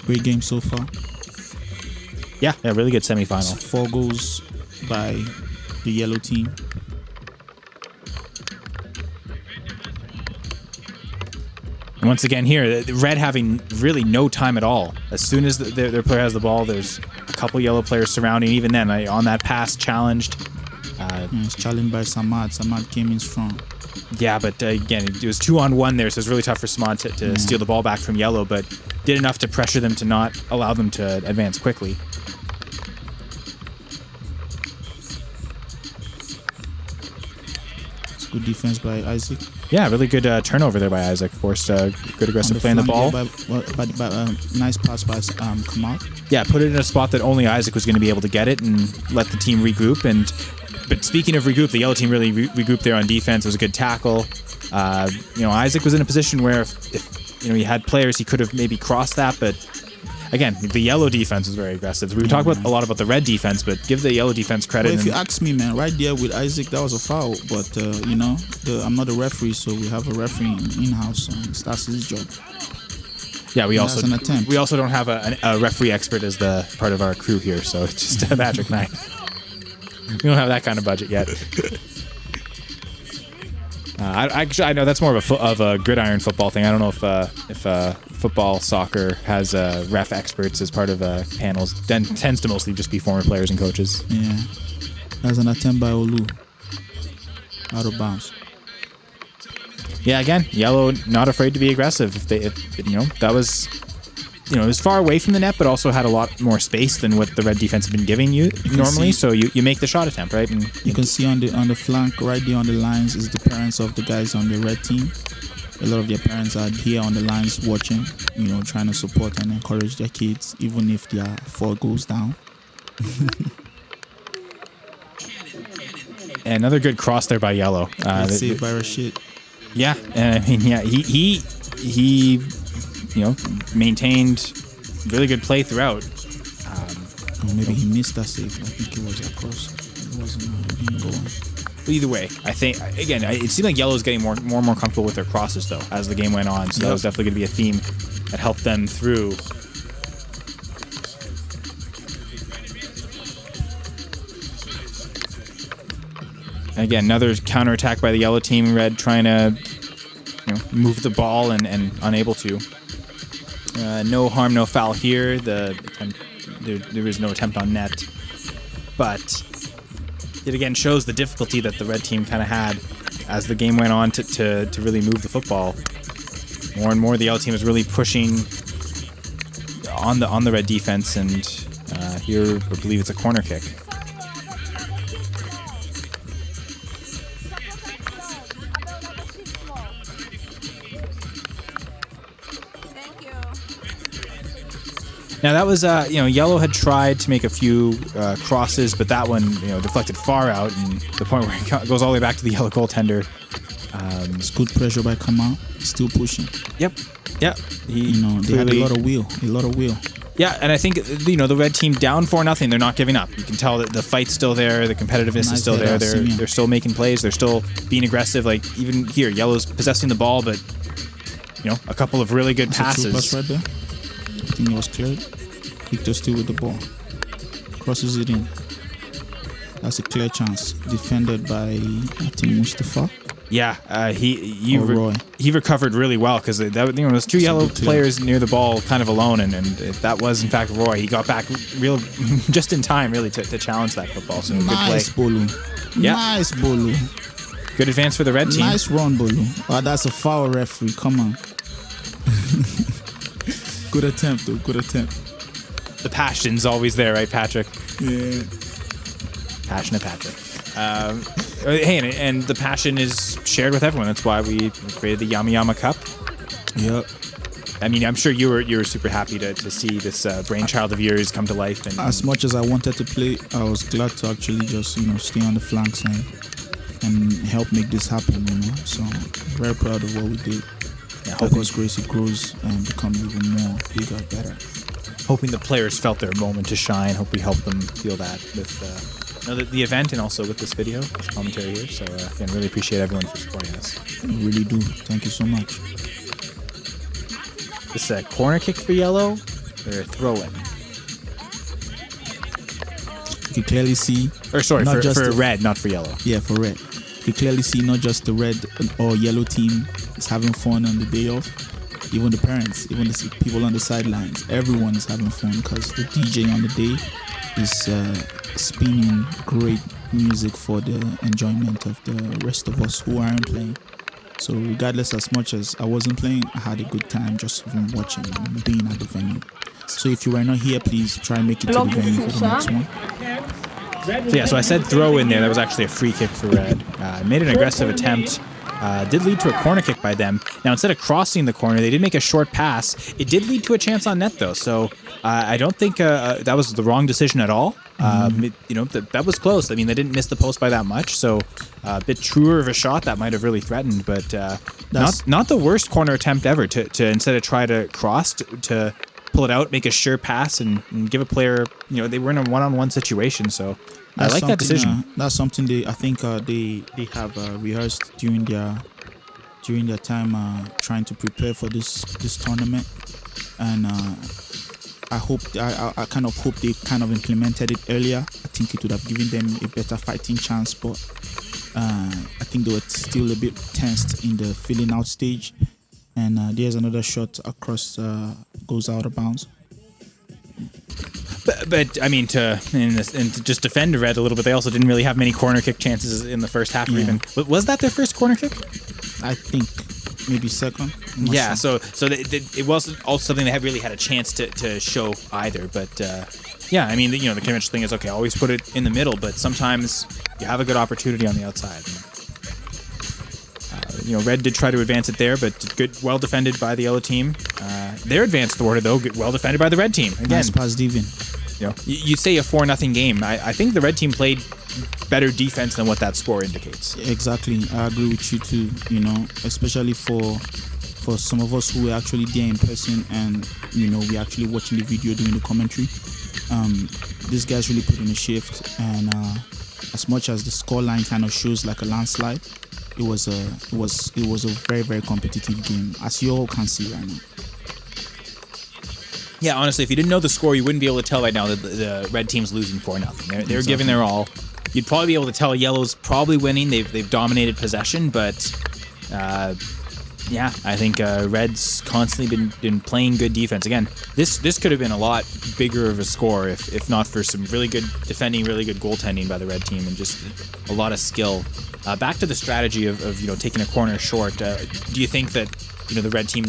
Great game so far. Yeah, really good semifinal. It's 4 goals by the Yellow team. And once again here, the Red having really no time at all. As soon as their player has the ball, there's a couple Yellow players surrounding. Even then, on that pass, challenged. It's challenged by Samad. Samad came in strong. Yeah, but again, it was 2-on-1 there, so it's really tough for Samad to steal the ball back from Yellow, but did enough to pressure them to not allow them to advance quickly. Good defense by Isaac. Yeah, really good turnover there by Isaac. Forced good aggressive play on the ball. Nice pass by Kamal. Yeah, put it in a spot that only Isaac was going to be able to get it and let the team regroup. But speaking of regroup, the Yellow team really regrouped there on defense. It was a good tackle. Isaac was in a position where if he had players, he could have maybe crossed that, but again, the yellow defense was very aggressive. We talked about a lot about the red defense, but give the yellow defense credit. Well, if you ask me, man, right there with Isaac, that was a foul. But I'm not a referee, so we have a referee in-house. So that's his job. Yeah, we also an attempt. we also don't have a referee expert as the part of our crew here, so it's just Patrick and I. We don't have that kind of budget yet. I know that's more of a gridiron football thing. I don't know if football soccer has ref experts as part of panels. Then tends to mostly just be former players and coaches. Yeah, that's an attempt by Olu, out of bounds. Yeah, again, yellow not afraid to be aggressive. That was, it was far away from the net, but also had a lot more space than what the red defense had been giving you normally. So you make the shot attempt, right? And you can see on the flank right there on the lines is the parents of the guys on the red team. A lot of their parents are here on the lines watching, trying to support and encourage their kids, even if they are 4 goals down. And another good cross there by yellow. Saved by Rashid. Yeah, and I mean, yeah, he maintained really good play throughout. Or maybe he missed that save. I think it was a cross. It wasn't him going. Either way, I think, again, it seemed like yellow was getting more and more comfortable with their crosses, though, as the game went on. So that was definitely going to be a theme that helped them through. Again, another counterattack by the yellow team. Red trying to move the ball and unable to. No harm, no foul here. There was no attempt on net. But it again shows the difficulty that the red team kind of had as the game went on to really move the football. More and more the yellow team is really pushing on the red defense, and here I believe it's a corner kick. Now that was, yellow had tried to make a few crosses, but that one, deflected far out, and the point where it goes all the way back to the yellow goaltender. It's good pressure by Kamal, still pushing. Yep. Yeah. They had a lot of will. Yeah, and I think, the red team down 4-0, they're not giving up. You can tell that the fight's still there, the competitiveness is still there. They're still making plays, they're still being aggressive. Like, even here, yellow's possessing the ball, but, a couple of really good passes. Pass right there. I think it was cleared. Victor still with the ball. Crosses it in. That's a clear chance. Defended by, I think, Mustafa. Yeah, he Roy. He recovered really well because there's 2 yellow players near the ball kind of alone, and if that was in fact Roy, he got back just in time really to challenge that football. So nice good play. Bolu. Yeah. Nice Bolu. Good advance for the red team. Nice run, Bolu. Oh, that's a foul, referee. Come on. Good attempt, though. Good attempt. The passion's always there, right, Patrick? Yeah. Passionate Patrick. Hey, and the passion is shared with everyone. That's why we created the Nyama Cup. Yep. I mean, I'm sure you were super happy to see this brainchild of yours come to life. And as much as I wanted to play, I was glad to actually just stay on the flanks and help make this happen. So very proud of what we did. Yeah, God's grace, it grows and becomes even more bigger, better. Hoping the players felt their moment to shine. Hope we helped them feel that with the event and also with this video, this commentary here. So again, really appreciate everyone for supporting us. I really do. Thank you so much. This is a corner kick for yellow or a throw-in? You can clearly see... Or sorry, for red, not for yellow. Yeah, for red. You can clearly see not just the red or yellow team is having fun on the day off. Even the parents, even the people on the sidelines, everyone is having fun because the DJ on the day is spinning great music for the enjoyment of the rest of us who aren't playing. So regardless, as much as I wasn't playing, I had a good time just even watching and being at the venue. So if you were not here, please try and make it to the venue for the next one. So yeah, so I said throw in there. That was actually a free kick for red. Made an aggressive attempt. Did lead to a corner kick by them. Now, instead of crossing the corner, they did make a short pass. It did lead to a chance on net, though. So I don't think that was the wrong decision at all. That was close. I mean, they didn't miss the post by that much. So a bit truer of a shot that might have really threatened, but not the worst corner attempt ever. To instead of try to cross to pull it out, make a sure pass, and give a player, they were in a one-on-one situation. So I like that decision. That's something I think they have rehearsed during their time trying to prepare for this tournament, and I kind of hope they kind of implemented it earlier. I think it would have given them a better fighting chance, but I think they were still a bit tensed in the filling out stage. And there's another shot across, goes out of bounds. But I mean, to just defend Red a little bit, they also didn't really have many corner kick chances in the first half. Or even was that their first corner kick? I think maybe second. Yeah, sure. So it wasn't also something they really had a chance to show either. But yeah, I mean, the conventional thing is okay, always put it in the middle, but sometimes you have a good opportunity on the outside. Red did try to advance it there, but well defended by the yellow team. Their advance thwarted, though, well defended by the red team. Again, nice pass, Devin. You'd say a 4-0 game. I think the red team played better defense than what that score indicates. Exactly. I agree with you too, especially for some of us who were actually there in person and, we actually watching the video during the commentary. These guys really put in a shift, and as much as the scoreline kind of shows like a landslide, it was a very, very competitive game, as you all can see right now. Yeah, honestly, if you didn't know the score, you wouldn't be able to tell right now that the red team's losing 4-0. They're giving their all. You'd probably be able to tell Yellow's probably winning. They've dominated possession, but yeah, I think Red's constantly been playing good defense. Again, this could have been a lot bigger of a score if not for some really good defending, really good goaltending by the red team, and just a lot of skill. Back to the strategy of taking a corner short. Do you think that the red team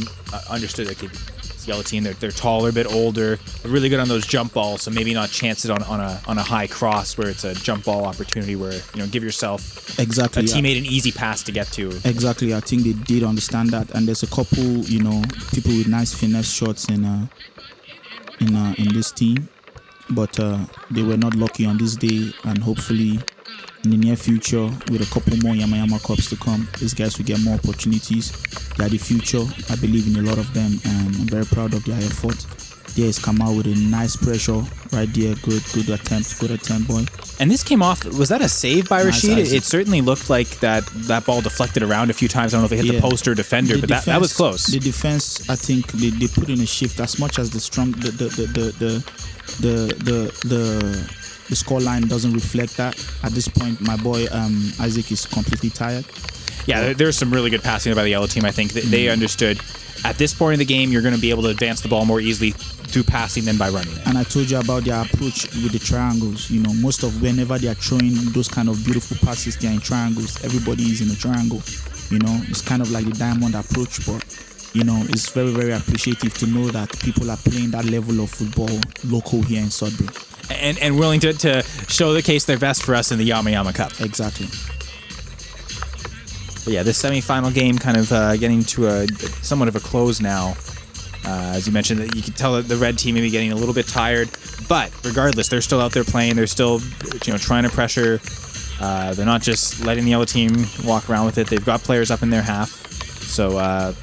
understood? Okay, this yellow team, they're taller, a bit older, they're really good on those jump balls, so maybe not chance it on a high cross where it's a jump ball opportunity where give yourself a teammate an easy pass to get to. Exactly, I think they did understand that, and there's a couple people with nice finesse shots in this team, but they were not lucky on this day, and hopefully in the near future, with a couple more Nyama Cups to come, these guys will get more opportunities. They are the future. I believe in a lot of them, and I'm very proud of their effort. There's Kamal with a nice pressure right there. Good attempt, boy. And this came off, was that a save by Rashid? It certainly looked like that ball deflected around a few times. I don't know if it hit the post or defender, but that was close. The defense, I think they put in a shift as much as the scoreline doesn't reflect that. At this point, my boy Isaac is completely tired. Yeah, there's some really good passing by the yellow team. I think they understood at this point in the game, you're going to be able to advance the ball more easily through passing than by running it. And I told you about their approach with the triangles. most of whenever they are throwing those kind of beautiful passes, they are in triangles. Everybody is in a triangle. It's kind of like the diamond approach, but it's very, very appreciative to know that people are playing that level of football local here in Sudbury. And willing to show the case their best for us in the Nyama Cup. Exactly. But yeah, this semifinal game kind of getting to somewhat of a close now. As you mentioned, that you could tell that the red team may be getting a little bit tired, but regardless, they're still out there playing. They're still, trying to pressure. They're not just letting the yellow team walk around with it. They've got players up in their half. So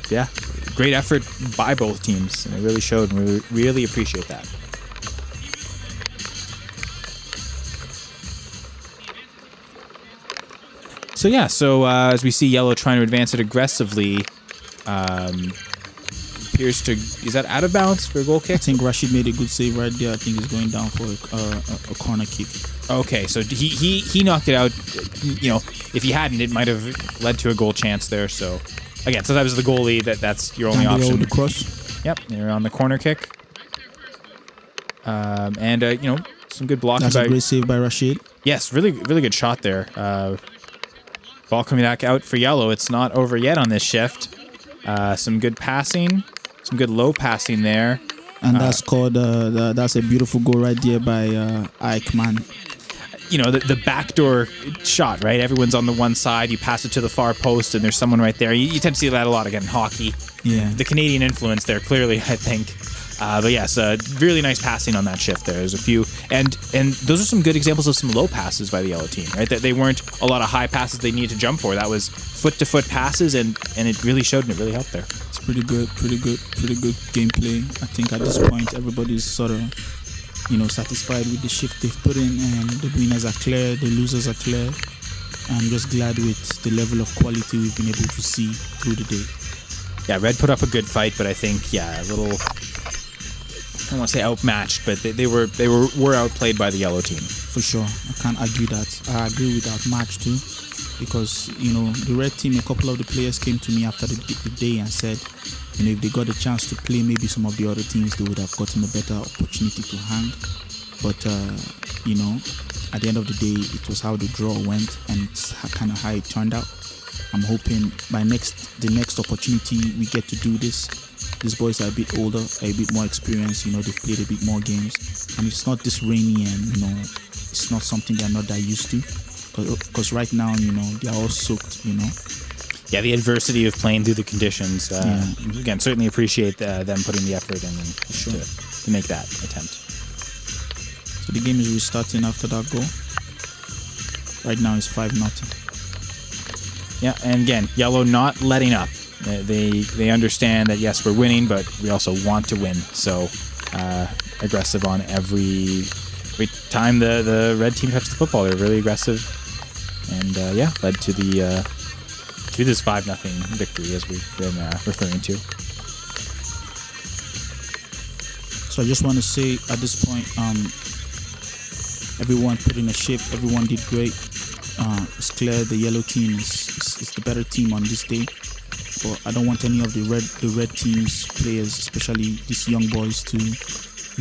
yeah, great effort by both teams, and it really showed, and we really appreciate that. So yeah, as we see Yellow trying to advance it aggressively, appears to, is that out of bounds for a goal kick? I think Rashid made a good save right there. I think he's going down for a corner kick. Okay, so he knocked it out. If he hadn't, it might have led to a goal chance there. So again, sometimes the goalie that's your only option. The cross. Yep, they're on the corner kick. And some good blocking. That's a great save by Rashid. Yes, really good shot there. Ball coming back out for Yellow. It's not over yet on this shift. Some good passing, some good low passing there. And that's called, that's a beautiful goal right there by Ike, man. The backdoor shot, right? Everyone's on the one side. You pass it to the far post, and there's someone right there. You tend to see that a lot again in hockey. Yeah. The Canadian influence there, clearly, I think. But yes, really nice passing on that shift there. There's a few, and those are some good examples of some low passes by the yellow team, right? That they weren't a lot of high passes they needed to jump for. That was foot-to-foot passes, and it really showed and it really helped there. It's pretty good gameplay. I think at this point everybody's sort of, satisfied with the shift they've put in, and the winners are clear, the losers are clear. I'm just glad with the level of quality we've been able to see through the day. Yeah, Red put up a good fight, but I think a little, I don't want to say outmatched, but they were outplayed by the yellow team. For sure, I can't argue that. I agree with outmatched too, because the red team, a couple of the players came to me after the day and said, if they got a chance to play maybe some of the other teams, they would have gotten a better opportunity to hang. But at the end of the day, it was how the draw went, and it's kind of how it turned out. I'm hoping by the next opportunity we get to do this. These boys are a bit older, a bit more experienced. They've played a bit more games, and it's not this rainy, and it's not something they're not that used to. Because right now, they are all soaked. Yeah, the adversity of playing through the conditions. Again, certainly appreciate them putting the effort in to make that attempt. So the game is restarting after that goal. Right now it's 5-0. Yeah, and again, yellow not letting up. They understand that yes, we're winning, but we also want to win. So aggressive on every time the red team touched the football. They're really aggressive, and led to this 5-0 victory, as we've been referring to. So I just want to say at this point, everyone put in a shift. Everyone did great. It's clear the yellow team is the better team on this day. But I don't want any of the red team's players, especially these young boys, to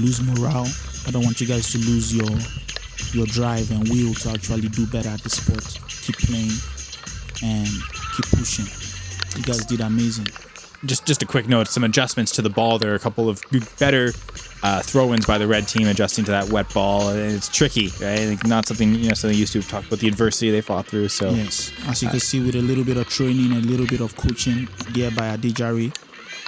lose morale. I don't want you guys to lose your drive and will to actually do better at the sport. Keep playing and keep pushing. You guys did amazing. Just a quick note, some adjustments to the ball. There are a couple of better throw-ins by the red team adjusting to that wet ball. It's tricky, right? Like not something necessarily used to. We've talked about the adversity they fought through. So yes, as you can see, with a little bit of training, a little bit of coaching there by Adejare,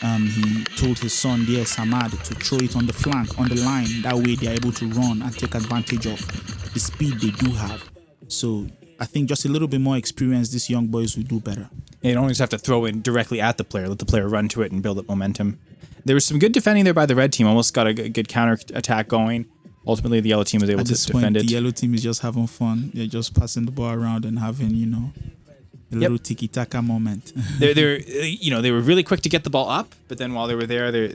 he told his son there, Samad, to throw it on the flank, on the line. That way they're able to run and take advantage of the speed they do have. So I think just a little bit more experience, these young boys will do better. You don't just have to throw in directly at the player. Let the player run to it and build up momentum. There was some good defending there by the red team. Almost got a good counter attack going. Ultimately, the yellow team was able to defend it. The yellow team is just having fun. They're just passing the ball around and having, a little tiki-taka moment. They were really quick to get the ball up, but then while they were there,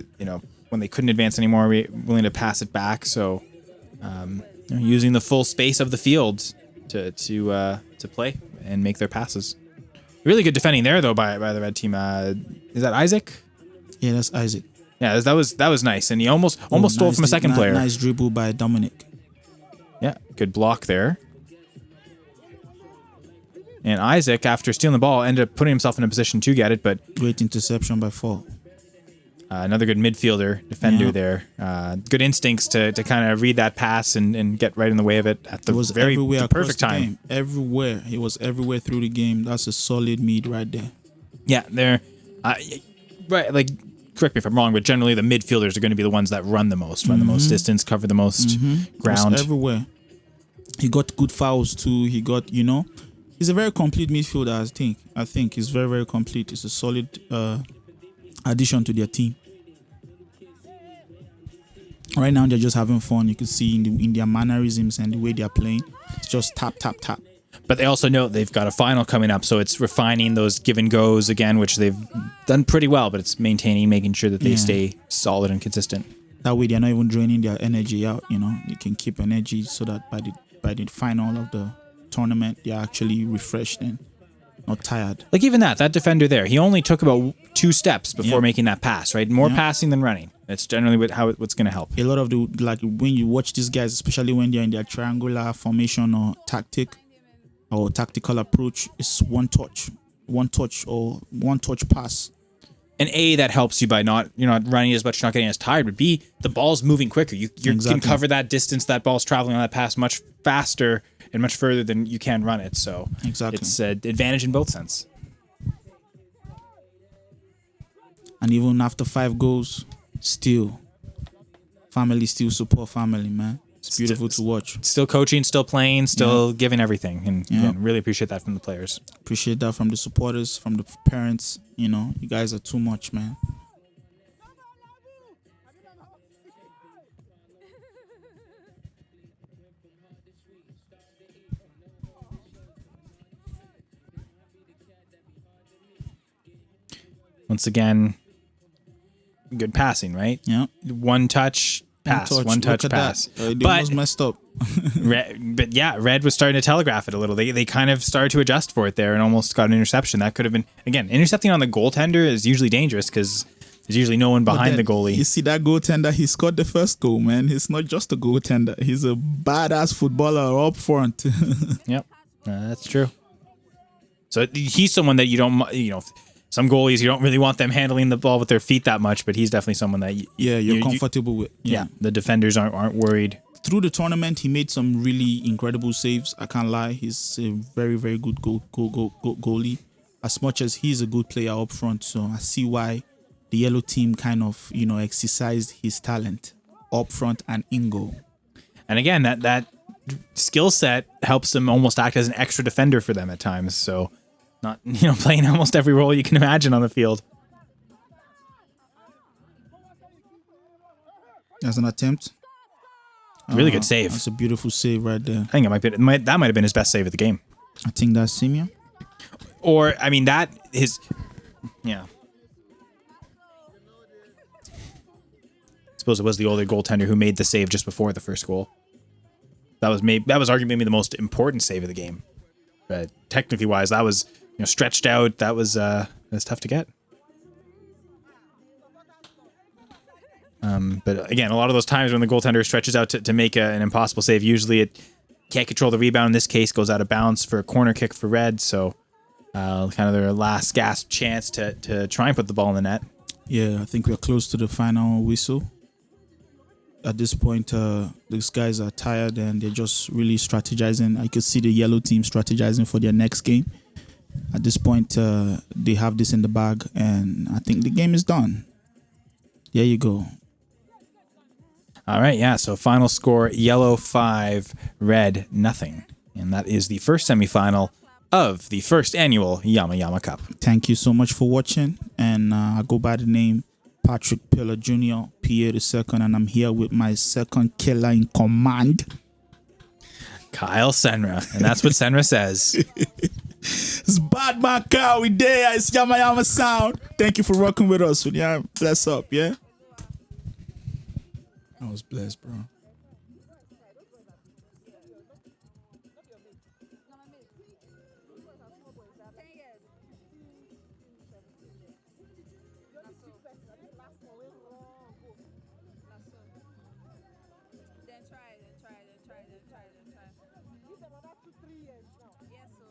when they couldn't advance anymore, we were willing to pass it back. So, using the full space of the field to play and make their passes. Really good defending there, though, by the red team. Is that Isaac? Yeah, that's Isaac. Yeah, that was nice, and he almost stole from a second player. Nice dribble by Dominic. Yeah, good block there. And Isaac, after stealing the ball, ended up putting himself in a position to get it, but great interception by Fall. Another good midfielder, defender there. Good instincts to kind of read that pass and get right in the way of it at the perfect time. Game. Everywhere. He was everywhere through the game. That's a solid mid right there. Yeah, right, like, correct me if I'm wrong, but generally the midfielders are going to be the ones that run the most distance, cover the most ground. He was everywhere. He got good fouls too. He got, he's a very complete midfielder, I think he's very, very complete. It's a solid addition to their team. Right now, they're just having fun. You can see in their mannerisms and the way they're playing. It's just tap, tap, tap. But they also know they've got a final coming up, so it's refining those give and goes again, which they've done pretty well, but it's making sure that they stay solid and consistent. That way, they're not even draining their energy out, They can keep energy so that by the final of the tournament, they're actually refreshed and not tired. Like even that defender there, he only took about 2 steps before making that pass, right? More passing than running. That's generally what's going to help. A lot of when you watch these guys, especially when they're in their triangular formation or tactical approach, it's one touch pass. And A, that helps you by you're not running as much, you're not getting as tired, but B, the ball's moving quicker. You can cover that distance, that ball's traveling on that pass much faster and much further than you can run it. So it's an advantage in both sense. And even after 5 goals, still family still support family, man. It's beautiful to watch. Still coaching, still playing, still giving everything. And Yeah. again, really appreciate that from the players. Appreciate that from the supporters, from the parents. You know, you guys are too much, man. Once again, good passing, right? Yeah. One touch, pass. One touch, Look at pass. That. They But almost messed up. But yeah, Red was starting to telegraph it a little. They kind of started to adjust for it there and almost got an interception. That could have been, again, intercepting on the goaltender is usually dangerous because there's usually no one behind the goalie. You see that goaltender, he scored the first goal, man. He's not just a goaltender. He's a badass footballer up front. Yep, that's true. So he's someone that you don't, some goalies, you don't really want them handling the ball with their feet that much, but he's definitely someone that you're comfortable with. Yeah, the defenders aren't worried. Through the tournament, he made some really incredible saves. I can't lie. He's a very, very good goalie. As much as he's a good player up front, so I see why the yellow team kind of, exercised his talent up front and in goal. And again, that skill set helps him almost act as an extra defender for them at times. So not, playing almost every role you can imagine on the field. As an attempt. Really good save. That's a beautiful save right there. I think that might have been his best save of the game. I think that's Simia. Or, I mean, yeah. I suppose it was the older goaltender who made the save just before the first goal. That was arguably maybe the most important save of the game. But technically wise, that was stretched out. That was tough to get. But again, a lot of those times when the goaltender stretches out to make an impossible save, usually it can't control the rebound. In this case, goes out of bounds for a corner kick for Red. So kind of their last gasp chance to try and put the ball in the net. Yeah, I think we're close to the final whistle. At this point, these guys are tired and they're just really strategizing. I could see the yellow team strategizing for their next game. At this point, they have this in the bag, and I think the game is done. There you go. All right, yeah. So final score: Yellow 5, Red nothing, and that is the first semifinal of the first annual Nyama Cup. Thank you so much for watching, and I go by the name Patrick Pillar Jr., Pa.II, and I'm here with my second killer in command, Kyle Senra, and that's what Senra says. It's bad man car, we there. It's Nyama sound. Thank you for rocking with us. Yeah, bless up, yeah. I was blessed, bro. Then try. Give them another 2-3 years now. Yes, so.